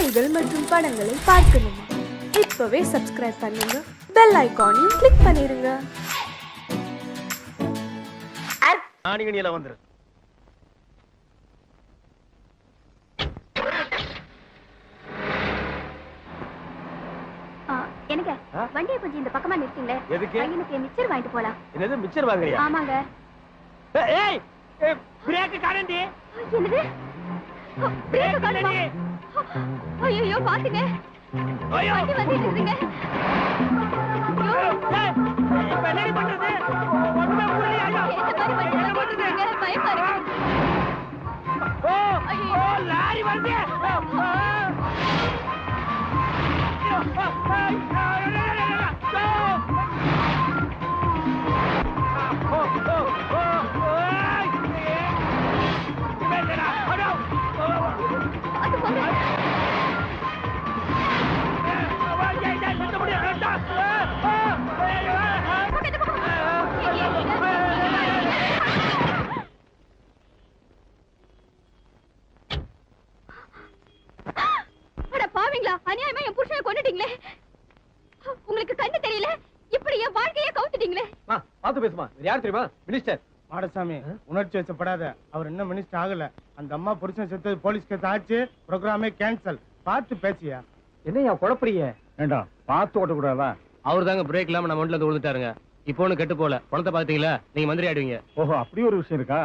செய்திகள் மற்றும் படங்களை பார்க்கணுமா? இப்பவே சப்ஸ்கிரைப் பண்ணுங்க, பெல் ஐகானையும் கிளிக் பண்ணிருங்க. ஆணிகணியில வந்துரு. எனக்கு வண்டியை கொஞ்சம் இந்த பக்கமா நிறுத்துங்களே. எதுக்கு? எனக்கு மிச்சர் வாங்கிட்டு போலாம். என்னது மிச்சர் வாங்குறியா? ஆமாங்க. ஏய் பிரேக் காணண்டி. என்னது? பிரேக் காணுமா? ஐயோ பாத்துங்க. ஐயோ வண்டி வந்துட்டு இருக்குங்க. ஏய் இப்ப என்னடி பண்றது? ஒண்ணுமே புரியல. ஐயோ இந்த மாதிரி வண்டி வந்துட்டுங்க. பயமா இருக்கு. ஓ லாரி வருது. பாவீங்களா, அநியாயமா என் புருஷனை கொன்னுட்டீங்களே. உங்களுக்கு கண்ணு தெரியல, இப்படி என் வாழ்க்கையே கவுத்துட்டீங்களே. பாத்து பேசுமா. யார் தெரியுமா? மினிஸ்டர் மாடசாமி. உணர்ச்சி வச்சப்படாத. அவர் இன்னும் மினிஸ்டர் ஆகல. அந்த அம்மா புருஷன் செத்து போலீஸ் கேஸ் ஆச்சு. ப்ரோக்ராமே கேன்சல். பார்த்து பேசியா? என்னையா குழப்பறீங்க? வேண்டாம், பார்த்து ஓட்ட கூடாதா? அவர் தாங்க பிரேக் இல்லாம நம்ம ஒண்ணுல விழுந்துட்டாருங்க. இப்போ ஒண்ணு கெட்டு போல. பணத்தை பாத்தீங்களா? நீங்க மந்திரி ஆடுவீங்க. ஓஹோ, அப்படி ஒரு விஷயம் இருக்கா?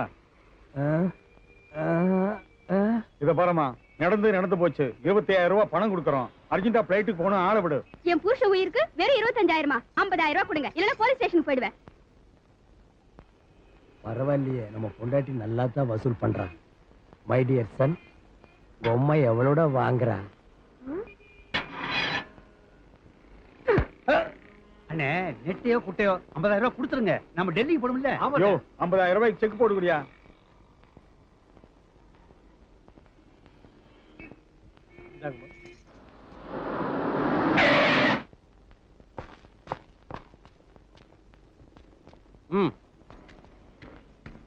இத பாருமா, நடந்து போச்சு. 25,000 ரூபாய் பணம் கொடுக்கறோம். அர்ஜென்டா பிளைட்டுக்கு போகணும். ஆள விடு. என் புருஷன் உயிருக்கு வெறும் 25,000 50,000 ரூபாய் கொடுங்க, இல்லன்னா போலீஸ் ஸ்டேஷனுக்கு போயிடுவேன். பரவாயில்லையே, நம்ம பொண்டாட்டி நல்லா தான் வசூல் பண்றான். மை டியர் சன், பொம்மை எவளோட வாங்குறா? அண்ணே, நெட்டையோ குட்டையோ 50,000 ரூபாய் கொடுத்துருங்க. நம்ம டெல்லிக்கு போடும்ல. யோ, 50,000 ரூபாய்க்கு செக் போடுறியா?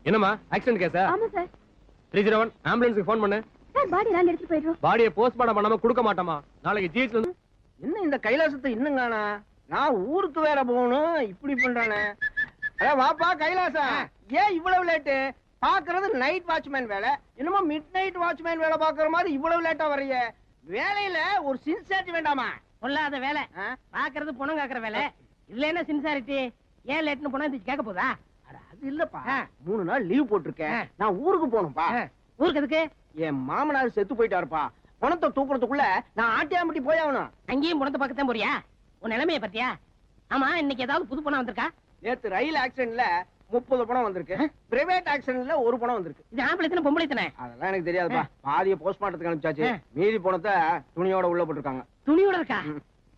என்னம்மா ஆக்சிடென்ட் கேஸா? ஆமா சார். 301 ஆம்புலன்ஸ்க்கு ஃபோன் பண்ணு. சார் பாடி எல்லாம் எடுத்துட்டு போயிடுறோம். பாடியை போஸ்ட்மார்ட்டம் பண்ணாம கொடுக்க மாட்டோமா? நாளைக்கு ஜிஹெச்ல வந்து என்ன இந்த கைலாசத்தை இன்னும் காணா? நான் ஊருக்கு வேற போகணும். இப்படி பண்றானே. அட வாப்பா கைலாசா, ஏன் இவ்வளவு லேட்டு? பாக்குறது நைட் வாட்ச்மேன் வேலை, என்னமோ மிட் நைட் வாட்ச்மேன் வேலை பாக்குற மாதிரி இவ்வளவு லேட்டா வர்றீங்க. வேலையில ஒரு சின்சியாரிட்டி வேண்டாமா? பொல்லாத வேலை. பாக்குறது பணம் காக்குற வேலை. இதுல என்ன சின்சாரிட்டி? ஏன் லேட்னு போனா கேட்க போதா? அது இல்லப்பா, 3 நாள் லீவ் போட்டிருக்கேன். நான் ஊருக்கு போகணும்பா. ஊருக்கு எதுக்கு? என் மாமனார் செத்து போயிட்டாருப்பா. பணத்தை தூக்குறதுக்குள்ள நான் ஆட்டியாமட்டி போய் ஆகணும். அங்கேயும் பணத்தை பக்கத்தான் போறியா? உன் நிலைமைய பத்தியா? ஆமா, இன்னைக்கு ஏதாவது புது பணம் வந்திருக்கா? நேத்து ரயில் ஆக்சிடென்ட்ல 30 பணம் வந்திருக்கு. பிரைவேட் ஆக்சிடென்ட்ல 1 பணம் வந்திருக்கு. இது ஆம்பளை தானே பொம்பளை தானே? அதெல்லாம் எனக்கு தெரியாதுப்பா. பாதிய போஸ்ட்மார்ட்டத்துக்கு அனுப்பிச்சாச்சு. மீதி பணத்தை துணியோட உள்ள போட்டுருக்காங்க. துணியோட இருக்கா?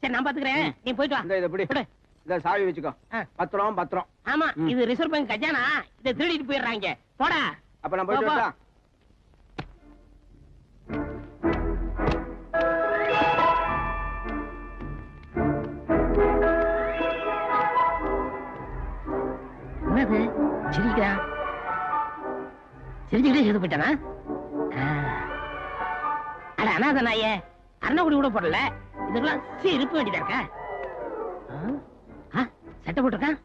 சரி, நான் பாத்துக்கிறேன், நீ போயிட்டு வா. இந்த இதை பிடி. இத சாவி வச்சுக்கோ. பத்திரம். ஆமா, இது ரிசர்வ் பேங்க் கஜானா. இதை திருடிட்டு போயிடுறாங்க. போடா. அப்ப நான் போயிட்டு வரட்டா? என்னது சிரிக்கிறா? சிரிச்சுக்கிட்டே செத்து போயிட்டானா? அட அனாத நாயே, அரணக்குடி கூட போடல. இதுக்கெல்லாம் இருப்ப வேண்டியதா இருக்கா? சட்டை போட்டிருக்கான்.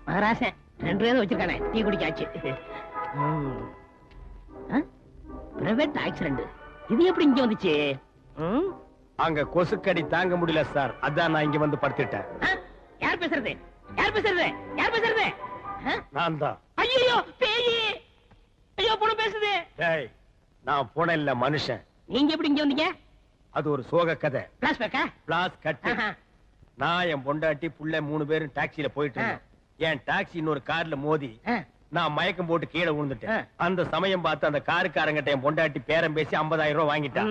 மகராசன் 2 பேரும் வச்சிருக்கானே, டீ குடிக்காச்சு. Private accident. இது எப்படி இங்க வந்துச்சு? அங்க கொசுக்கடி தாங்க முடியல சார், அதான் நான் இங்க வந்து படுத்துட்டேன். யார் பேசுறது? யார் பேசுறது? யார் பேசுறது? நான் தான். ஐயோ பேயி! ஐயோ பொண்ணு பேசுது. டேய், நான் போன இல்ல மனுஷன். நீங்க எப்படி இங்க வந்தீங்க? அது ஒரு சோக கதை. பிளாஷ்பேக்கா? பிளாஸ் கட். நான் என் பொண்டாட்டி புள்ள 3 பேரும் டாக்ஸில போயிட்டு இருந்தோம். என் டாக்ஸி இன்னொரு கார்ல மோதி நான் மயக்கம் போட்டு கீழே விழுந்துட்டேன். அந்த சமயம் பார்த்து அந்த காருக்காரங்கிட்ட என் பொண்டாட்டி பேரம் பேசி 50,000 ரூபாய் வாங்கிட்டான்.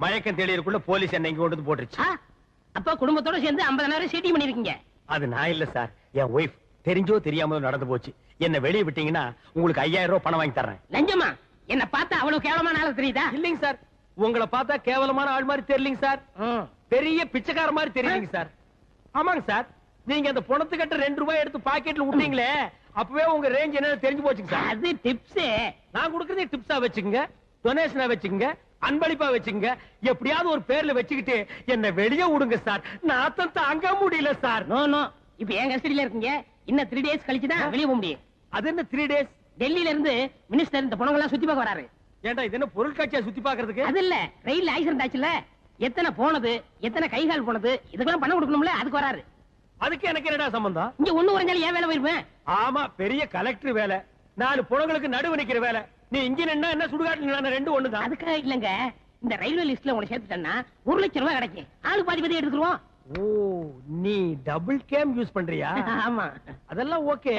மயக்கம் தெளியறதுக்குள்ள போலீஸ் என்ன இங்க கொண்டு வந்து போட்டுருச்சு. அப்ப குடும்பத்தோட சேர்ந்து 50,000 சீட்டி பண்ணிருக்கீங்க. அது நான் இல்ல சார், என் ஒய்ஃப். தெரிஞ்சோ தெரியாமலோ நடந்து போச்சு. என்ன வெளியே விட்டீங்கன்னா உங்களுக்கு 5,000 ரூபாய் பணம் வாங்கி தர்றேன். லஞ்சமா? என்ன பார்த்தா அவ்வளவு கேவலமான ஆளு தெரியுதா? இல்லைங்க சார், உங்களை பார்த்தா கேவலமான ஆள் மாதிரி தெரியலீங்க சார். பெரிய பிச்சைக்கார மாதிரி தெரியலீங்க சார். ஆமாங்க சார், நீங்க அந்த பணத்து கட்ட 2 ரூபாய் எடுத்து பாக்கெட்ல விட்டீங்களே, அப்பவே உங்க ரேஞ்ச் என்னன்னு தெரிஞ்சு போச்சுங்க சார். அது டிப்ஸ். நான் கொடுக்கறதே டிப்ஸா வச்சுக்கங்க, டொனேஷனா வச்சுக்கங்க, அன்பளிப்பா வச்சுங்க. எப்படியாவது ஒரு பேர்ல வச்சுக்கிட்டு என்ன வெளியே விடுங்க சார். நாத்தம் தாங்க முடியல சார். நோ நோ, இப்ப என் கஸ்டடியில இருக்கீங்க. இன்னும் 3 days கழிச்சு தான் வெளிய போக முடியும். அது என்ன 3 days? டெல்லியில இருந்து மினிஸ்டர் இந்த பணங்கள்லாம் சுத்தி பார்க்க வராரு. ஏன்டா இது என்ன பொருள் காட்சியா சுத்தி பாக்குறதுக்கு? அது இல்ல, ரயில்ல ஆக்சிடென்ட் ஆச்சுல, எத்தனை போனது, எத்தனை கைகால் போனது, இதுக்கெல்லாம் பணம் கொடுக்கணும்ல, அதுக்கு வராரு. அதுக்கு எனக்கு என்னடா சம்பந்தம்? இங்க ஒண்ணு உறைஞ்சாலும் ஏன் வேலை போயிருப்பேன். ஆமா, பெரிய கலெக்டர் வேலை, 4 புணங்களுக்கு நடுவு நிக்கிற வேலை. நீ இங்க நின்னா என்ன, சுடுகாட்டுல நின்னா ரெண்டும் ஒண்ணுதான். அதுக்காக இல்லங்க, இந்த ரயில்வே லிஸ்ட்ல உங்களை சேர்த்துட்டேன்னா 1 லட்சம் ரூபாய் கிடைக்கும். ஆளு பாதி பாதி எடுத்துருவோம். ஓ, நீ டபுள் கேம் யூஸ் பண்றியா? ஆமா. அதெல்லாம் ஓகே,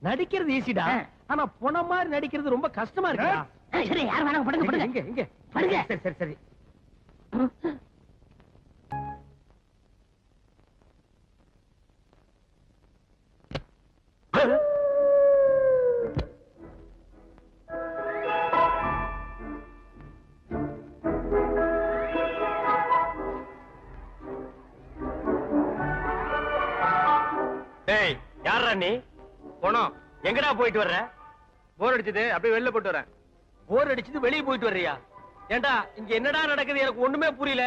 நடிக்கிறது ஈஸிடா. ஆனா புன மாதிரி நடிக்கிறது ரொம்ப கஷ்டமா இருக்குடா. சரி, யார் வேணாங்க, படுங்க படுங்க. இங்க இங்க படுங்க. சரி சரி சரி. டேய், யாரா நீ? போனோம். எங்கடா போயிட்டு வர்ற? போர் அடிச்சது, அப்படியே வெளில போட்டு வரேன். போர் அடிச்சது வெளிய போயிட்டு வர்றியா? ஏண்டா இங்க என்னடா நடக்குது எனக்கு ஒண்ணுமே புரியல.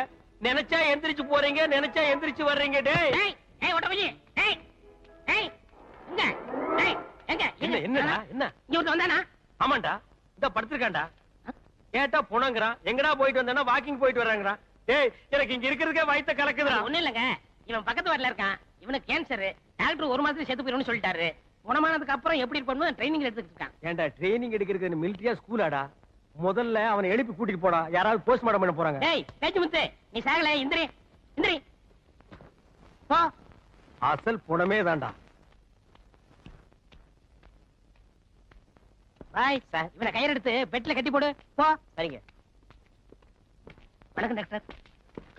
நினைச்சா எந்திரிச்சு போறீங்க, நினைச்சா எந்திரிச்சு வர்றீங்க. டேய் ஏய் ஏய், ஓட்ட போய். ஏய் ஏய், இங்க. ஏய் எங்க என்ன என்னடா என்ன? இங்க வந்து வந்தானா? ஆமாண்டா, இந்த படுத்திருக்கான்டா. கேட்டா போனங்கறான். எங்கடா போயிட்டு வந்தானா? வாக்கிங் போயிட்டு வர்றாங்கறான். டேய், எனக்கு இங்க இருக்கிறதுக்கே வயித்த கலக்குதுடா. ஒண்ணு இல்லங்க, இவன் பக்கத்து வார்டுல இருக்கான். இவனுக்கு கேன்சர். டாக்டர் 1 மாசத்துல செத்து போயிடும்னு சொல்லிட்டாரு. குணமானதுக்கு அப்புறம் எப்படி இருப்பான்னு ட்ரைனிங் எடுத்துக்கிட்டு இருக்கான். ஏண்டா ட்ரைனிங் எடுக்கிறது மிலிட்டரியா ஸ்கூலாடா? முதல்ல அவனை எழுப்பி கூட்டிட்டு போடா. யாராவது போஸ்ட்மார்ட்டம் பண்ண போறாங்க. டேய் பேச்சு முத்து, நீ சாகல. இந்திரி இந்திரி போ. அசல் புணமே தான்டா. பாய் சார், இவனை கயிறு எடுத்து பெட்ல கட்டி போடு. போ. சரிங்க. வணக்கம் டாக்டர்.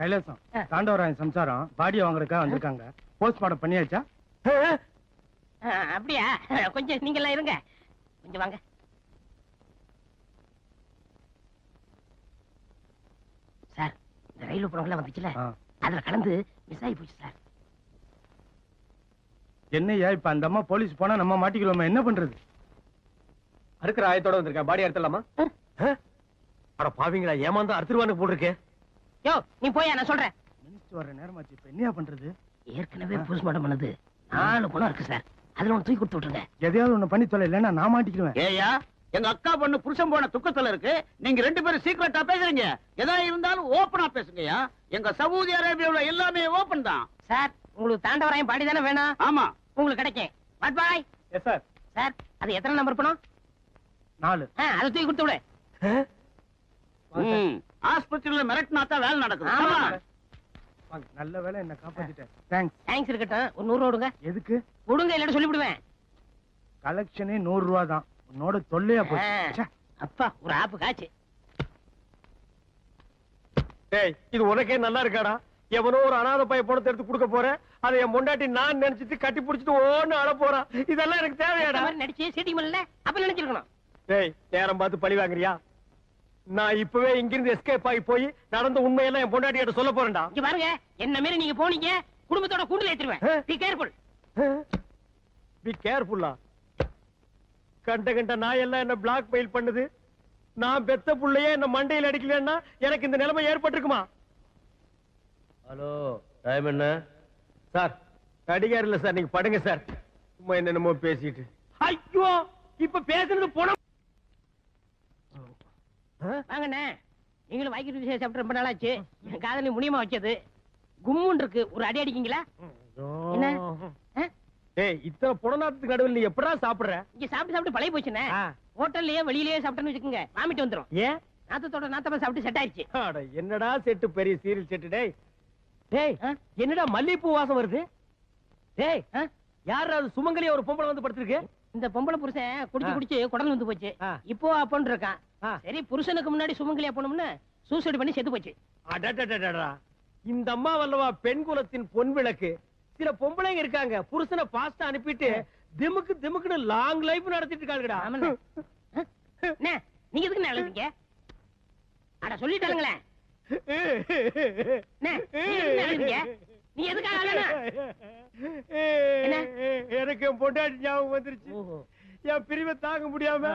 கைலாசம், தாண்டவராயன் சம்சாரம் பாடியை வாங்குறதுக்காக வந்திருக்காங்க. போஸ்ட்மார்ட்டம் பண்ணியாச்சா? அப்படியா? கொஞ்சம் நீங்க எல்லாம் இருங்க, கொஞ்சம் வாங்க. சார், இந்த ரயில் போனவங்களாம் வந்துச்சுல, அதுல கலந்து மிஸ் ஆகி போச்சு சார். என்னையா இப்ப அந்த அம்மா போலீஸ் போனா நம்ம மாட்டிக்கலாமா? என்ன பண்றது? அறுக்கிற ஆயத்தோட வந்திருக்கேன். பாடி அறுத்தலாமா? அட பாவிங்களா, ஏமாந்தா அறுத்துருவானு போட்டிருக்கே. யோ நீ போயா, நான் சொல்றேன். மினிஸ்டர் வர நேரமாச்சு, இப்ப என்னையா பண்றது? ஏற்கனவே போஸ்ட்மார்ட்டம் பண்ணது 4 பணம் இருக்கு சார். அதுல ஒன்று தூக்கி கொடுத்து விட்டுருங்க. எதையாவது ஒண்ணு பண்ணி தொலை, இல்லைன்னா நான் மாட்டிக்குவேன். ஏயா, எங்க அக்கா பொண்ணு புருஷன் போன துக்கத்துல இருக்கு. நீங்க 2 பேரும் சீக்கிரட்டா பேசுறீங்க. எதா இருந்தாலும் ஓபனா பேசுங்கயா. எங்க சவுதி அரேபியாவுல எல்லாமே ஓபன் தான். சார், உங்களுக்கு தாண்டவராயன் பாடி தானே வேணும்? ஆமா, உங்களுக்கு கிடைக்கும். What bye. Yes sir. Sir, அது எத்தனை நம்பர் பணம்? 4. அதை தூக்கி கொடுத்து விடு. ஆஸ்பத்திரியில மிரட்டினா தான் வேலை நடக்குது. ஆமா. வாங்க, நல்ல வேளை என்ன காப்பாத்திட்டேன். தேங்க்ஸ். தேங்க்ஸ் இருக்கட்டும். ஒரு 100 ரூபா விடுங்க. எதுக்கு? விடுங்க, இல்லைன்னு சொல்லிவிடுவேன். கலெக்ஷனே 100 ரூபா தான். உன்னோட தொல்லையா போச்சு. ச்சே. அப்பா, ஒரு ஆப்பு காச்சு. டேய், இது உனக்கே நல்லா இருக்காடா? எவனோ ஒரு அனாதை பைய பணத்தை எடுத்து கொடுக்க போறேன். அதை என் பொண்டாட்டி நான் நினைச்சிட்டு கட்டி பிடிச்சிட்டு ஓன்னு அழ போறான். இதெல்லாம் எனக்கு தேவையாடா? இந்த மாதிரி நடிச்சு சீட்டிங் பண்ணல, அப்ப நினைச்சிருக்கணும். டேய், நேரம் பார்த்து பழி வாங்குறியா? நான் இப்பவே இங்கிருந்து எஸ்கேப் ஆகி போய் நடந்த உண்மையெல்லாம் என் பொண்டாட்டி கிட்ட சொல்ல போறேன்டா. இங்க பாருங்க, என்ன மாரி நீங்க போனீங்க, குடும்பத்தோட கூண்டுல ஏத்துருவேன். Be careful. பி கேர்ஃபுல்லா? கண்ட நாய் எல்லாம் என்ன பிளாக் மெயில் பண்ணுது. நான் பெத்த புள்ளையே என்ன மண்டையில் அடிக்கலன்னா எனக்கு இந்த நிலைமை ஏற்பட்டிருக்குமா? ஹலோ, டைம் என்ன? சார், நடிகார் இல்ல சார், நீங்க படுங்க சார். சும்மா என்னென்னமோ பேசிட்டு. ஐயோ, இப்ப பேசுறது போன. வாங்கண்ணே, நீங்களும் வாய்க்கு விஷயம் சாப்பிட்டு ரொம்ப நாளாச்சு. என் காதலி முனியமா வச்சது கும்முன் இருக்கு. ஒரு அடி அடிக்கீங்களா? என்ன? டேய், இத்தனை புடநாத்துக்கு நடுவில் நீ எப்படா சாப்பிடுற? இங்க சாப்பிட்டு சாப்பிட்டு பழைய போச்சுண்ணே. ஹோட்டல்லயே வெளியிலேயே சாப்பிட்டேன்னு வச்சுக்கோங்க, வாமிட்டு வந்துரும். ஏன்? நாத்தத்தோட நாத்தமா சாப்பிட்டு செட் ஆயிடுச்சு. அட, என்னடா செட்டு, பெரிய சீரியல் செட்டு. டேய் டேய், என்னடா மல்லிகைப்பூ வாசம் வருது? டேய், யாரா அது? சுமங்கலியா ஒரு பொம்பளை வந்து படுத்திருக்கு. இந்த பொம்பளை புருஷன் குடிச்சு குடிச்சு குடல் வந்து போச்சு. இப்போ அப்பன்னு இருக்கான். சரி, புருஷனுக்கு முன்னாடி சுமங்கலியா போனோம்னு சூசைட் பண்ணி செத்து போச்சு. அடடடடடா, இந்த அம்மா வல்லவா பெண் குலத்தின் பொன் விளக்கு. சில பொம்பளைங்க இருக்காங்க, புருஷனை பாஸ்டா அனுப்பிட்டு திமுக்கு திமுக்குன்னு லாங் லைஃப் நடத்திட்டு இருக்காங்கடா. அண்ணே, நீங்க எதுக்கு எழுதுங்க? அட சொல்லிட்டாங்களே. நீ எதுக்காக எனக்கு என் பொண்டாட்டி ஞாபகம் வந்துருச்சு. என் பிரிவை தாங்க முடியாம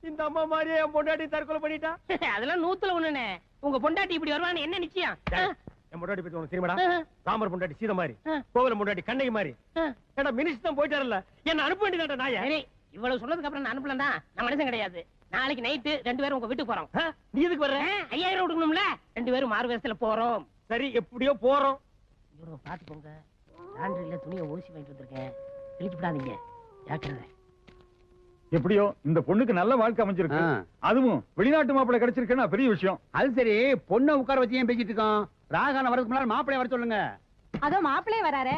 இந்த அம்மா மாதிரியே என் பொண்டாட்டி தற்கொலை பண்ணிட்டா. அதெல்லாம் 100ல 1ண்ணே. உங்க பொண்டாட்டி இப்படி வருவான்னு என்ன நிச்சயம்? என் பொண்டாட்டி பத்தி உனக்கு தெரியுமாடா? ராமர் பொண்டாட்டி சீதை மாதிரி, கோவல பொண்டாட்டி கண்ணகி மாதிரி. ஏடா மினிஸ்டர் தான் போயிட்டாருல்ல, என்ன அனுப்ப வேண்டியதாடா நாயே. சரி, இவ்வளவு சொன்னதுக்கு அப்புறம் நான் அனுப்பலன்னா நான் மனுஷன் கிடையாது. நாளைக்கு நைட்டு 2 பேரும் உங்க வீட்டுக்கு போறோம். நீ எதுக்கு வர்ற? 5000 கொடுக்கணும்ல. 2 பேரும் மாறு வேஷத்துல போறோம். சரி, எப்படியோ போறோம். இவரை பாத்து போங்க. லாண்டரியில துணியை ஓசி வாங்கிட்டு வந்திருக்கேன். கிழிச்சு விடாதீங்க, ஜாக்கிரதை. எப்படியோ இந்த பொண்ணுக்கு நல்ல வாழ்க்கை அமைஞ்சிருக்கு. அதுவும் வெளிநாட்டு மாப்பிள்ளை கிடைச்சிருக்குன்னா பெரிய விஷயம். அது சரி, பொண்ணை உட்கார வச்சு ஏன் பேசிட்டு இருக்கோம்? ராகான வரதுக்கு முன்னாடி மாப்பிள்ளைய வர சொல்லுங்க. அதோ மாப்பிளே வராரே.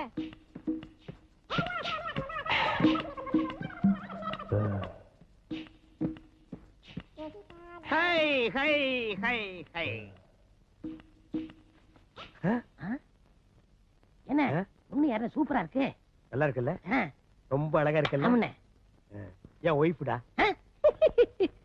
Hi hi hi hi. என்ன ஒண்ணு யாரும் சூப்பரா இருக்கு. நல்லா இருக்குல்ல? ரொம்ப அழகா இருக்குல்ல? ஆமாண்ணே. என் ஒய்ஃப்டா.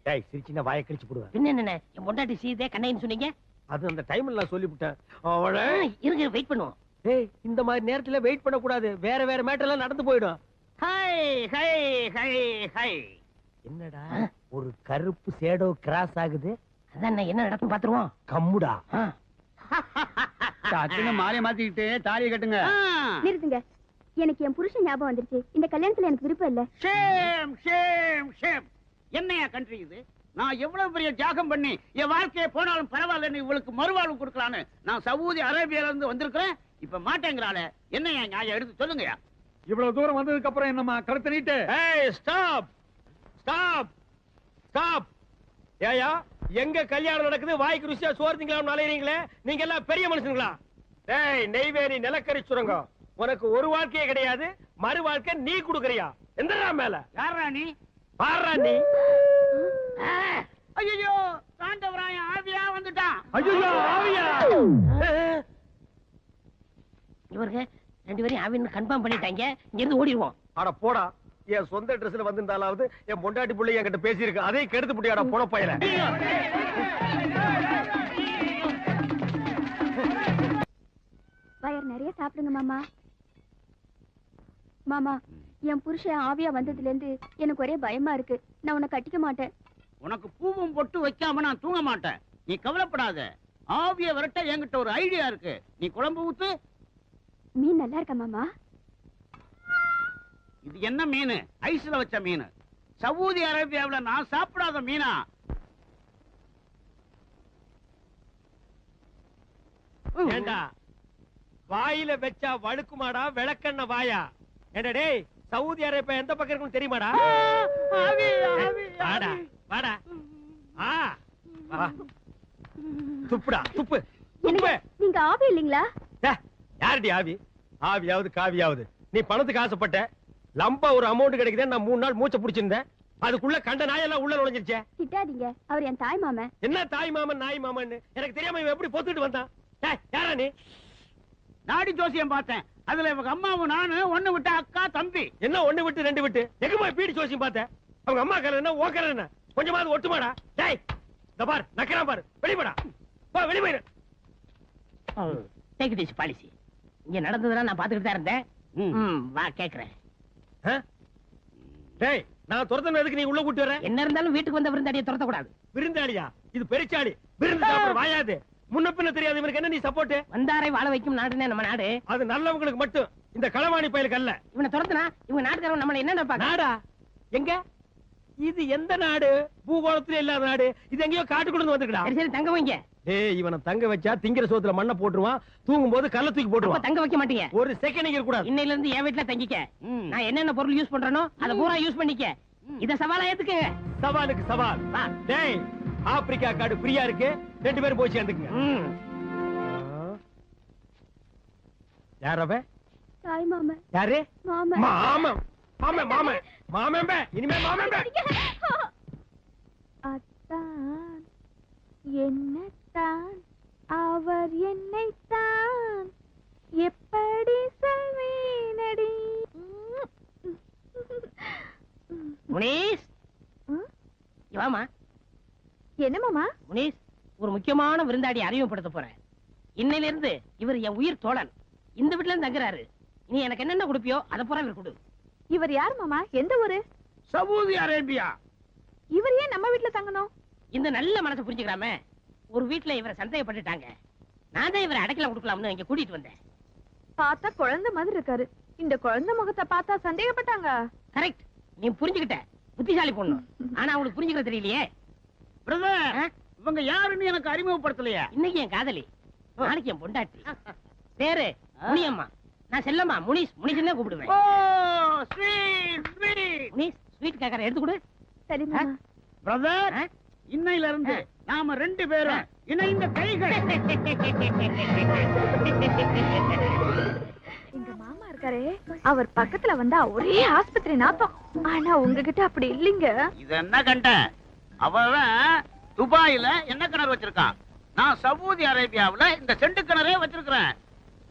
டேய் சிரிச்சினா வாயை கிழிச்சு போடுவேன். பின்ன என்ன என் பொண்டாட்டி சீதே கண்ணைன்னு சொன்னீங்க? அது அந்த டைம்ல நான் சொல்லிவிட்டேன். அவளை இருங்க வெயிட் பண்ணுவோம். டேய் இந்த மாதிரி நேரத்துல வெயிட் பண்ண கூடாது. வேற வேற மேட்டர் எல்லாம் நடந்து போயிடும். High hi hi high. என்னடா ஒரு கருப்பு சேடோ கிராஸ் ஆகுது? அதான் என்ன நடக்கும் பாத்துருவோம். கம்முடா. டக்குன்னு மாறிய மாத்திக்கிட்டு தாலியை கட்டுங்க. நிறுத்துங்க. எனக்கு என் புருஷன் ஞாபகம் வந்துருச்சு. இந்த கல்யாணத்துல எனக்கு விருப்பம் இல்ல. Shame shame shame. என்னையா கண்ட்ரி இது? நான் எவ்வளவு பெரிய தியாகம் பண்ணி என் வாழ்க்கையை போனாலும் பரவாயில்லன்னு இவளுக்கு மறுவாழ்வு கொடுக்கலான்னு நான் சவுதி அரேபியால இருந்து வந்திருக்கிறேன். இப்ப மாட்டேங்கிறாளே, என்னையா நியாயம்? எடுத்து சொல்லுங்கயா. இவ்வளவு தூரம் வந்ததுக்கு அப்புறம் என்னம்மா கருத்து நீட்டு? ஏய் ஸ்டாப் ஸ்டாப் ஸ்டாப். ஏயா எங்க கல்யாணம் நடக்குது, வாய்க்கு ருசியா சோறு திங்கலாம் அலையறீங்களே, நீங்க எல்லாம் பெரிய மனுஷங்களா? டேய் நெய்வேலி நிலக்கரி சுரங்கம், உனக்கு ஒரு வாழ்க்கையே கிடையாது, மறு வாழ்க்கை நீ குடுக்கறியா? எந்தடா மேல? யாரா நீ? பாறா நீ. ஐயோ தாண்டவராயன் ஆவியா வந்துட்டான். ஐயோ ஆவியா? இவருக்கு 2 பேரையும் ஆவின்னு கன்ஃபார்ம் பண்ணிட்டாங்க. இங்க இருந்து ஓடிடுவோம். அட போடா, என் சொந்த ட்ரெஸ்ல வந்திருந்தாலாவது என் பொண்டாட்டி புள்ளை என்கிட்ட பேசியிருக்கு, அதையும் கெடுத்து புட்டியாடா போன பையல. வயர் நிறைய சாப்பிடுங்க மாமா. மாமா, என் புருஷன் ஆவியா வந்ததுல இருந்து எனக்கு ஒரே பயமா இருக்கு. நான் உன்னை கட்டிக்க மாட்டேன். உனக்கு பூவும் பொட்டு வைக்காம நான் தூங்க மாட்டேன். நீ கவலைப்படாத. ஆவிய விரட்ட என்கிட்ட ஒரு ஐடியா இருக்கு. நீ குழம்பு ஊத்து. மீன் நல்லா இருக்கா மாமா? இது என்ன மீன்? ஐஸ்ல வச்ச மீன். சவுதி அரேபியாவுல நான் சாப்பிடாத மீனா? ஏண்டா வாயில வச்சா வழுக்குமாடா விளக்கண்ண வாயா? ஏண்டா டேய் சவுதி அரேபியா எந்த பக்கம் இருக்குன்னு தெரியுமாடா? வாடா வாடா. வா. துப்புடா துப்பு துப்பு. நீங்க ஆவி இல்லீங்களா? யாருடி ஆவி? ஆவியாவது காவியாவது, நீ பணத்துக்கு ஆசைப்பட்ட லம்பா ஒரு அமௌண்ட் கிடைக்குது. நான் 3 நாள் மூச்சை பிடிச்சிருந்தேன், அதுக்குள்ள கண்ட நாயெல்லாம் உள்ள நுழைஞ்சிருச்சே. திட்டாதீங்க, அவர் என் தாய் மாமன். என்ன தாய் மாமன் நாய் மாமன் எனக்கு தெரியாம இவன் எப்படி பொத்துட்டு வந்தான்? யாரா நீ? நாடி ஜோசியம் பார்த்தேன். அதுல இவங்க அம்மாவும் நானு ஒண்ணு விட்டு அக்கா தம்பி. என்ன 1 விட்டு 2 விட்டு? எங்க போய் பீடி ஜோசியம் பார்த்தேன்? அவங்க அம்மா கல என்ன ஓக்கற என்ன? கொஞ்சமாவது ஒட்டுமாடா? டேய் இந்த பார் நக்கறா பாரு, வெளியடா போ, வெளிய போயிரு. Take this policy. இங்க நடந்ததெல்லாம் நான் பாத்துக்கிட்டு தான் இருந்தேன். வா கேக்குறேன். டேய் நான் துரத்தன எதுக்கு நீ உள்ள கூட்டி வர? என்ன இருந்தாலும் வீட்டுக்கு வந்த விருந்தாடியை துரத்த கூடாது. விருந்தாளியா? இது பெருச்சாளி. விருந்து சாப்பிட வாயாது. முன்ன பின்ன தெரியாது இவனுக்கு என்ன நீ சப்போர்ட்? வந்தாரை வாழ வைக்கும் நாடுனே நம்ம நாடு. அது நல்லவங்களுக்கு மட்டும், இந்த களவாணி பயலுக்கு அல்ல. இவனை துரத்துனா இவங்க நாட்டுக்காரங்க நம்மள என்ன நினைப்பாங்க? நாடா? எங்க இது? எந்த நாடு? பூகோளத்துல இல்லாத நாடு இது. எங்கயோ காட்டுக்குள்ள வந்துக்கடா. சரி சரி தங்க வைங்க. ஏய் இவனை தங்க வச்சா திங்கிற சோத்துல மண்ணை போட்டுருவான், தூங்கும் போது கல்ல தூக்கி போட்டுருவான். தங்க வைக்க மாட்டீங்க. ஒரு செகண்ட் இங்க இருக்க கூடாது. இன்னையில இருந்து என் வீட்டுல தங்கிக்க. நான் என்னென்ன பொருள் யூஸ் பண்றேனோ அத பூரா யூஸ் பண்ணிக்க. இத சவாலா ஏத்துக்கங்க. சவாலுக்கு சவால். டேய் ஆப்பிரிக்கா காடு ஃப்ரீயா இருக்கு, 2 பேரும் போய் சேர்ந்துக்குங்க. யார் அவ? தாய் மாமன். யாரு? மாமன். மாமன் மாமன் மாமன் மாமன். இனிமே மாமன். அத்தான் என்னத்தான் அவர் என்னைத்தான் எப்படி சொல்வேனடி. முனீஸ் வாமா. என்ன மாமா? முனீஸ், ஒரு முக்கியமான விருந்தாடி அறிமுகப்படுத்த போறேன். இன்னையில இருந்து இவர் என் உயிர் தோழன். இந்த வீட்டுல இருந்து தங்குறாரு. நீ எனக்கு என்னென்ன கொடுப்பியோ அதை பூரா இவர் கொடு. இவர் யார் மாமா? எந்த ஊரு? Saudi Arabia. இவர் ஏன் நம்ம வீட்டுல தங்கணும்? இந்த நல்ல மனசை புரிஞ்சுக்கிறாம ஒரு வீட்டுல இவரை சந்தேகப்பட்டுட்டாங்க. நான் தான் இவரை அடைக்கலம் கொடுக்கலாம்னு இங்க கூட்டிட்டு வந்தேன். பார்த்தா குழந்தை மாதிரி இருக்காரு. இந்த குழந்தை முகத்தை பார்த்தா சந்தேகப்பட்டாங்க. கரெக்ட், நீ புரிஞ்சுக்கிட்ட. புத்திசாலி பொண்ணு. ஆனா அவளுக்கு புரிஞ்சுக்கிற தெரியலையே. பிரதர், இவங்க யாருன்னு எனக்கு அறிமுகப்படுத்தலையா? இன்னைக்கு என் காதலி, நாளைக்கு என் பொண்டாட்டி. பேரு முனியம்மா. நான் செல்லம்மா. முனிஸ் முனிஸ்னே கூப்பிடுவேன். ஓ ஸ்வீட் ஸ்வீட். முனிஸ் ஸ்வீட் கேக்கற எடுத்து கொடு. சரி மாமா. பிரதர், இன்னையில இருந்து நாம 2 பேரும் இணைந்த கைகள். எங்க மாமா இருக்காரே, அவர் பக்கத்துல வந்தா ஒரே ஆஸ்பத்திரி நாத்தம். ஆனா உங்ககிட்ட அப்படி இல்லைங்க. இது என்ன கண்ட? அவன் துபாயில என்ன கிணறு வச்சிருக்கான். நான் சவுதி அரேபியாவுல இந்த செண்டு கிணறே வச்சிருக்கிறேன்.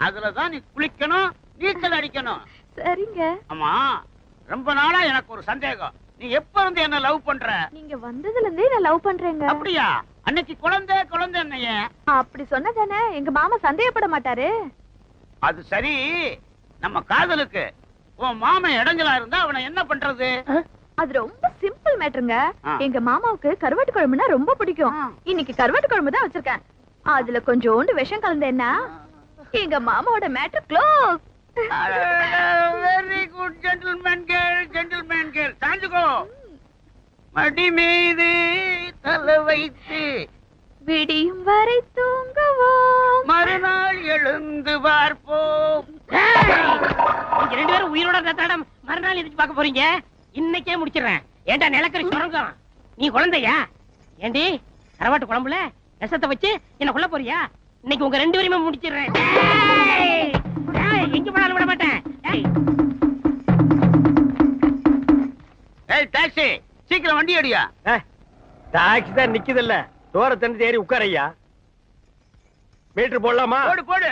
அதுலதான் நீ குளிக்கணும், நீச்சல் அடிக்கணும். சரிங்க. ஆமா, ரொம்ப நாளா எனக்கு ஒரு சந்தேகம். நீ எப்ப இருந்து என்ன லவ் பண்ற? நீங்க வந்ததுல இருந்தே நான் லவ் பண்றேங்க. அப்படியா? அன்னைக்கு குழந்தை குழந்தை என்னைய அப்படி சொன்னதானே எங்க மாமா சந்தேகப்பட மாட்டாரு. அது சரி. நம்ம காதலுக்கு உன் மாமன் இடைஞ்சலா இருந்தா அவனை என்ன பண்றது? அது ரொம்ப சிம்பிள் மேட்டருங்க. ஆ. எங்க மாமாவுக்கு கருவாட்டு குழம்புனா ரொம்ப பிடிக்கும். இன்னைக்கு கருவாட்டு குழம்பு தான் வச்சிருக்கேன். அதுல கொஞ்சோண்டு விஷம் கலந்தேன்னா எங்க மாமாவோட matter close. Very good gentleman girl, gentleman girl. சாஞ்சுக்கோ. மடி மீது தலை வைத்து விடியும் வரை தூங்குவோம். மறுநாள் எழுந்து பார்ப்போம். நீங்க 2 பேரும் உயிரோட இருந்தாலும் மறுநாள் எதுக்கு பார்க்க போறீங்க? இன்னைக்கே முடிச்சிடுறேன். ஏண்டா நிலக்கரி சுரங்கம், நீ குழந்தையா? ஏண்டி கரவாட்டு குழம்புல விஷத்தை வச்சு என்ன கொல்ல போறியா? இன்னைக்கு உங்க 2 பேரையுமே முடிச்சிடுறேன். எங்க போனாலும் விட மாட்டேன். ஏய் டாக்ஸி, சீக்கிரம் வண்டி அடியா. டாக்ஸி தான் நிக்குது இல்ல, டோரை தண்ணி ஏறி உட்காரையா. மீட்டர் போடலாமா? போடு போடு.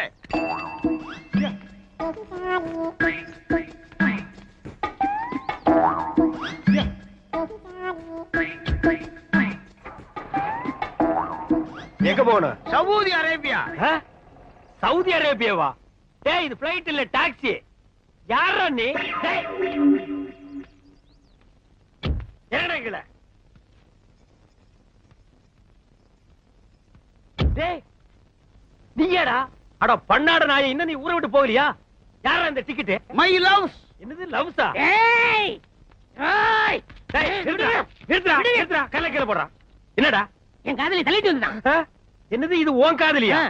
எங்க போகணும்? Saudi Arabia. சவுதி அரேபியாவா? டேய், இது பிளைட் இல்ல, டாக்ஸி. யாரா நீ? டேய், என்னங்கல? டேய், நீயாடா? அட பண்ணாட நாயே, இன்னும் நீ ஊரை விட்டு போகலையா? யாரா இந்த டிக்கெட்? My loves. என்னது லவ்ஸா? ஏய் ஏய் டேய், நிறுத்துடா, கல்ல போடுறா. என்னடா? என் காதலி தள்ளிட்டு வந்துட்டான். என்னது இது உன் காதலியா?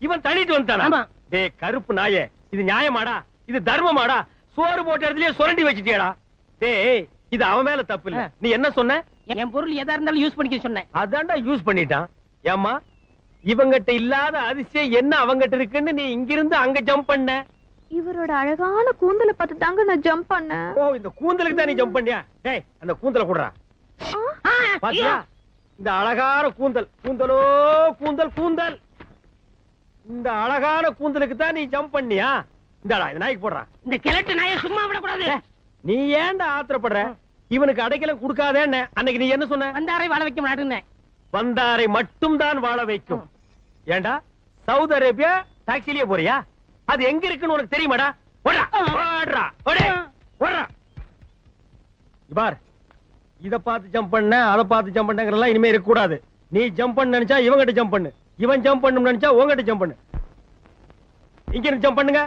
இவன் தள்ளிட்டு வந்துட்டானா? ஆமா. டேய் கருப்பு நாயே, இது நியாயமாடா? இது தர்மமாடா? சோறு போட்ட இடத்துலயே சுரண்டி வச்சிட்டியாடா? டேய், இது அவன் மேல தப்பு இல்ல. நீ என்ன சொன்ன? என் பொருள் எதா இருந்தாலும் யூஸ் பண்ணிக்க சொன்னேன். அதான்டா யூஸ் பண்ணிட்டான். ஏம்மா, இவங்கிட்ட இல்லாத அதிசயம் என்ன அவங்கிட்ட இருக்குன்னு நீ இங்கிருந்து அங்க ஜம்ப் பண்ண? இவரோட அழகான கூந்தலை பார்த்து தாங்க நான் ஜம்ப் பண்ணேன். ஓ, இந்த கூந்தலுக்கு தான் நீ ஜம்ப் பண்ணியா? டேய், அந்த கூந்தலை குடுறா. பாத்தியா? இந்த அழகான கூந்தல், கூந்தலோ கூந்தல் கூந்தல். இந்த அழகான கூந்தலுக்கு தான் நீ ஜம்ப் பண்ணியா? இந்தாடா, இந்த நாய்க்கு போடுறா. இந்த கிழட்டு நாயை சும்மா விடக்கூடாது. நீ ஏன்டா ஆத்திரப்படுற? இவனுக்கு அடைக்கலம் கொடுக்காதேன்னு அன்னைக்கு நீ என்ன சொன்ன? வந்தாரை வாழ வைக்க மாட்டேன்னு. வந்தாரை மட்டும் தான் வாழ வைக்கும். ஏண்டா, சவுதி அரேபியா டாக்ஸிலேயே போறியா? அது எங்க இருக்குன்னு உனக்கு தெரியுமாடா? ஓடுறா, ஓடுறா, ஓடு, ஓடுறா. பார், இத பார்த்து ஜம்ப் பண்ண, அத பார்த்து ஜம்ப் பண்ணங்கறலாம் இனிமே இருக்க கூடாது. நீ ஜம்ப் பண்ண நினைச்சா இவங்கிட்ட ஜம்ப் பண்ணு, இவன் ஜம்ப் பண்ணனும் நினைச்சா உங்ககிட்ட ஜம்ப் பண்ணு. இங்க இருந்து ஜம்ப் பண்ணுங்க.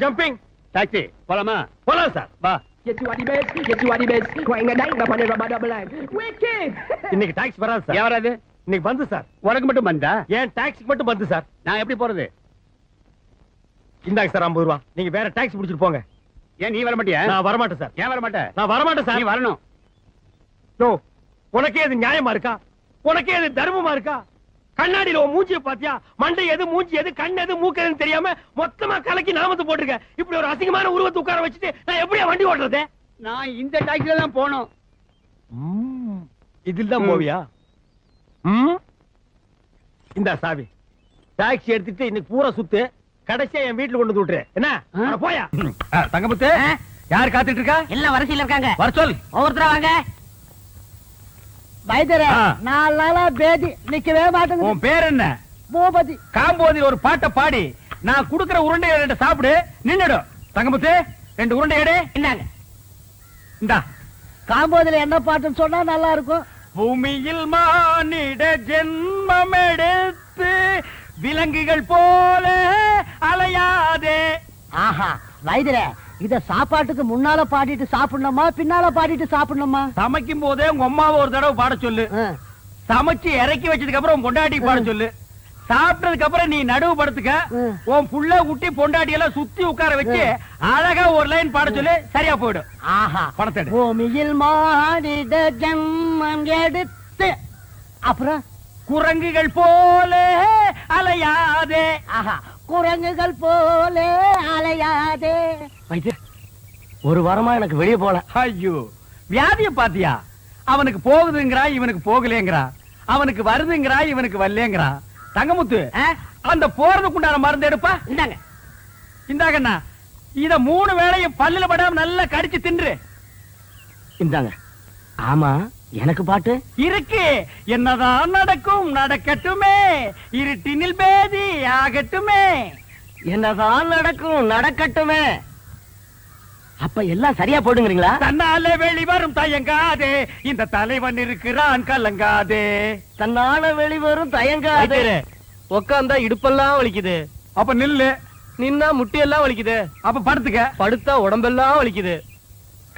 ஜம்பிங். டாக்ஸி போலாமா? போலாம் சார், வா. இன்னைக்கு டாக்ஸி வராது சார். யாராவது? இன்னைக்கு வந்து சார். உனக்கு மட்டும் வந்தா? ஏன் டாக்ஸிக்கு மட்டும் வந்து சார்? நான் எப்படி போறது? இந்தாங்க சார் 50 ரூபா. நீங்க வேற டாக்ஸி பிடிச்சிட்டு போங்க. ஏன் நீ வர மாட்டியா? நான் வர மாட்டேன் சார். ஏன் வர மாட்டேன்? நான் வர மாட்டேன் நீ சார். வரணும். நோ, உனக்கே இது நியாயமா இருக்கா? உனக்கே இது தர்மமா இருக்கா? கண்ணாடியில உன் மூஞ்சிய பாத்தியா? மண்டை எது, மூஞ்சி எது, கண் எது, மூக்கு எதுன்னு தெரியாம மொத்தமா கலக்கி நாமத்தை போட்டுருக்க. இப்படி ஒரு அசிங்கமான உருவத்தை உட்கார வச்சுட்டு நான் எப்படியா வண்டி ஓட்டுறது? நான் இந்த டாக்ஸில தான் போகணும். இதில் தான் போவியா? இந்த சாவி டாக்ஸி எடுத்துட்டு இன்னைக்கு பூரா சுத்து, கடைசியா என் வீட்டுல கொண்டு வந்து விட்டுரு. என்ன? அட போயா. தங்கமுத்து, யார் காத்துட்டு இருக்கா? எல்லாம் வரிசையில இருக்காங்க. வர சொல். ஒவ்வொருத்தரா வாங்க. வைத்தியரே, 4 நாளா பேதி நிக்கவே மாட்டேங்குது. உன் பேர் என்ன? பூபதி. காம்போதில் ஒரு பாட்டை பாடி நான் குடுக்கிற உருண்டை ரெண்டு சாப்பிடு, நின்னுடும். தங்கமுத்து, 2 உருண்டை எடு. இந்தாங்க. இந்தா. காம்போதில என்ன பாட்டுன்னு சொன்னா நல்லா இருக்கும். பூமியில் மானிட ஜென்மம் எடுத்து விலங்குகள் போல அலையாதே. ஆஹா வைத்தியரே, இத சாப்பாட்டுக்கு முன்னால பாடிட்டு சாப்பிடணுமா பின்னால பாடிட்டு சாப்பிடணுமா? சமைக்கும் போதே உங்க அம்மாவை ஒரு தடவை பாட சொல்லு. சமைச்சு இறக்கி வச்சதுக்கு அப்புறம் பொண்டாட்டி பாட சொல்லு. சாப்பிட்டதுக்கு அப்புறம் நீ நடுவு படுத்துக்க. உன் புள்ள குட்டி பொண்டாட்டி எல்லாம் சுத்தி உட்கார வச்சு அழகா ஒரு லைன் பாட சொல்லு, சரியா போயிடும். ஆஹா பணத்தை எடு. பூமியில் மானிட ஜென்மம் எடுத்து அப்புறம் குரங்குகள் போல அலையாதே. ஆஹா குரங்குகள் போல அலையாதே. வைத்தியர், ஒரு வாரமா எனக்கு வெளியே போல. ஐயோ, வியாதிய பாத்தியா? அவனுக்கு போகுதுங்கிறா, இவனுக்கு போகலேங்கிறா. அவனுக்கு வருதுங்கிறா, இவனுக்கு வரலேங்கிறா. தங்கமுத்து, அந்த போறதுக்குண்டான மருந்து எடுப்பா. இந்தாங்க. இந்தாங்கண்ணா, இத 3 வேளையும் பல்லுல படாம நல்லா கடிச்சு தின்று. இந்தாங்க. ஆமா, எனக்கு பாட்டு இருக்கு. என்னதான் நடக்கும் நடக்கட்டுமே, இருட்டினில் பேதி ஆகட்டுமே. என்னதான் நடக்கும் நடக்கட்டுமே. அப்ப எல்லாம் சரியா போடுங்கிறீங்களா? தன்னால வெளிவரும் தயங்காதே, இந்த தலைவன் இருக்கிறான் கலங்காதே. தன்னால வெளிவரும் தயங்காதே. உக்காந்தா இடுப்பெல்லாம் வலிக்குது. அப்ப நில்லு. நின்னா முட்டியெல்லாம் வலிக்குது. அப்ப படுத்துக்க. படுத்தா உடம்பெல்லாம் வலிக்குது.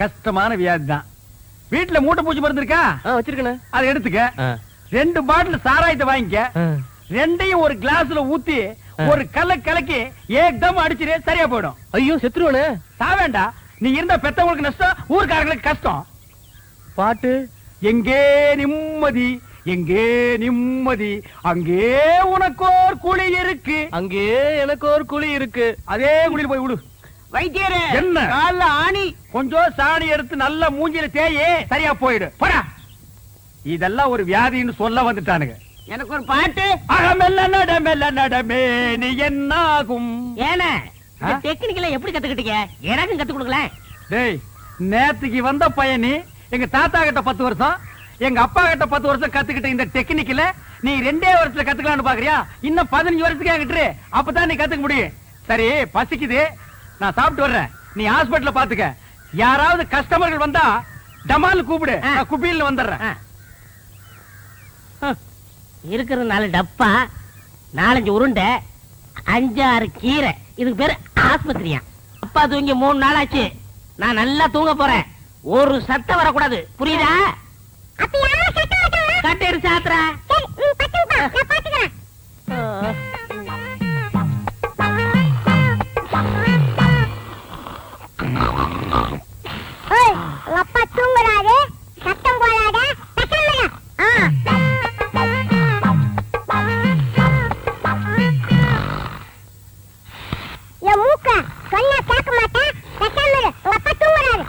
கஷ்டமான வியாதி தான். வீட்டுல மூட்டை பூச்சி மருந்து இருக்கா? வச்சிருக்கேன். அதை எடுத்துக்க. 2 பாட்டில் சாராயத்தை வாங்கிக்க. 2ஐயும் ஒரு கிளாஸ்ல ஊத்தி ஒரு கலக்கி ஏக்தம் அடிச்சிரு, சரியா போயிடும். ஐயோ செத்துருவனே. சாவேண்டா. நீ இருந்த பெத்தவங்களுக்கு நஷ்டம், ஊர்க்காரங்களுக்கு கஷ்டம். பாட்டு எங்கே நிம்மதி, எங்கே நிம்மதி, அங்கே உனக்கோர் குழி இருக்கு. அங்கே எனக்கு ஒரு குழி இருக்கு. அதே குழியில் போய் விடு. வைத்தியரே, என்ன கால்ல ஆணி. கொஞ்சம் சாணி எடுத்து நல்ல மூஞ்சில தேயே, சரியா போயிடு. போடா. இதெல்லாம் ஒரு வியாதின்னு சொல்ல வந்துட்டானுங்க. எனக்கு ஒரு பாட்டு. அகமெல்ல நடமெல்ல நடமே நீ என்னாகும். ஏன்னா டெக்னிக்கல எப்படி கத்துக்கிட்டீங்க? எனக்கும் கத்து கொடுங்களேன். டேய், நேத்துக்கு வந்த பையனி எங்க தாத்தா கிட்ட 10 வருஷம், எங்க அப்பா கிட்ட 10 வருஷம் கத்துக்கிட்ட இந்த டெக்னிக்கல நீ 2 வருஷத்துல கத்துக்கலாம்னு பாக்குறியா? இன்னும் 15 வருஷத்துக்கு என்கிட்ட அப்பதான் நீ கத்துக்க முடியும். சரி, பசிக்குது, நான் சாப்பிட்டு வர்றேன். நீ ஹாஸ்பிடல்ல பாத்துக்க. யாராவது கஸ்டமர்கள் வந்தா டமால் கூப்பிடு, நான் குபியில் வந்துடுறேன். இருக்கிற 4 டப்பா, 4-5 உருண்டை, 5-6 கீரை. இதுக்கு பேரு ஆஸ்பத்திரியா? அப்பா தூங்கி 3 நாள் ஆச்சு. நான் நல்லா தூங்க போறேன். ஒரு சத்தம் வரக்கூடாது, புரியுதா? கட்டெடு சாத்துறா. அப்பா தூங்குறாரு, சத்தம் போடாத. என் மூக்க சொன்னா கேட்க மாட்டேன். உங்க அப்பா தூங்குறாரு.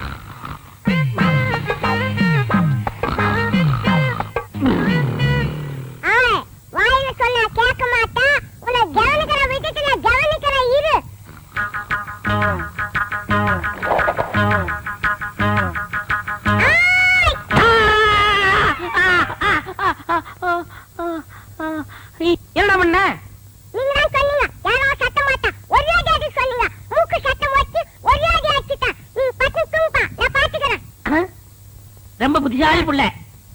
வாயில சொன்னா கேட்க மாட்டேன். உன்னை கவனிக்கிற விட்டுட்டு நான் கவனிக்கிறேன், இரு. என்ன பண்ண? நீங்க தான் சொன்னீங்க, யாரோ சத்தம் மாட்டான். ஒரே அடி சொன்னீங்க. மூக்கு சத்தம் வச்சு ஒரே அடி அடிச்சிட்டேன். நீ பட்டு தூங்குப்பா, நான் பாத்துக்கிறேன். ரொம்ப புத்திசாலி புள்ள.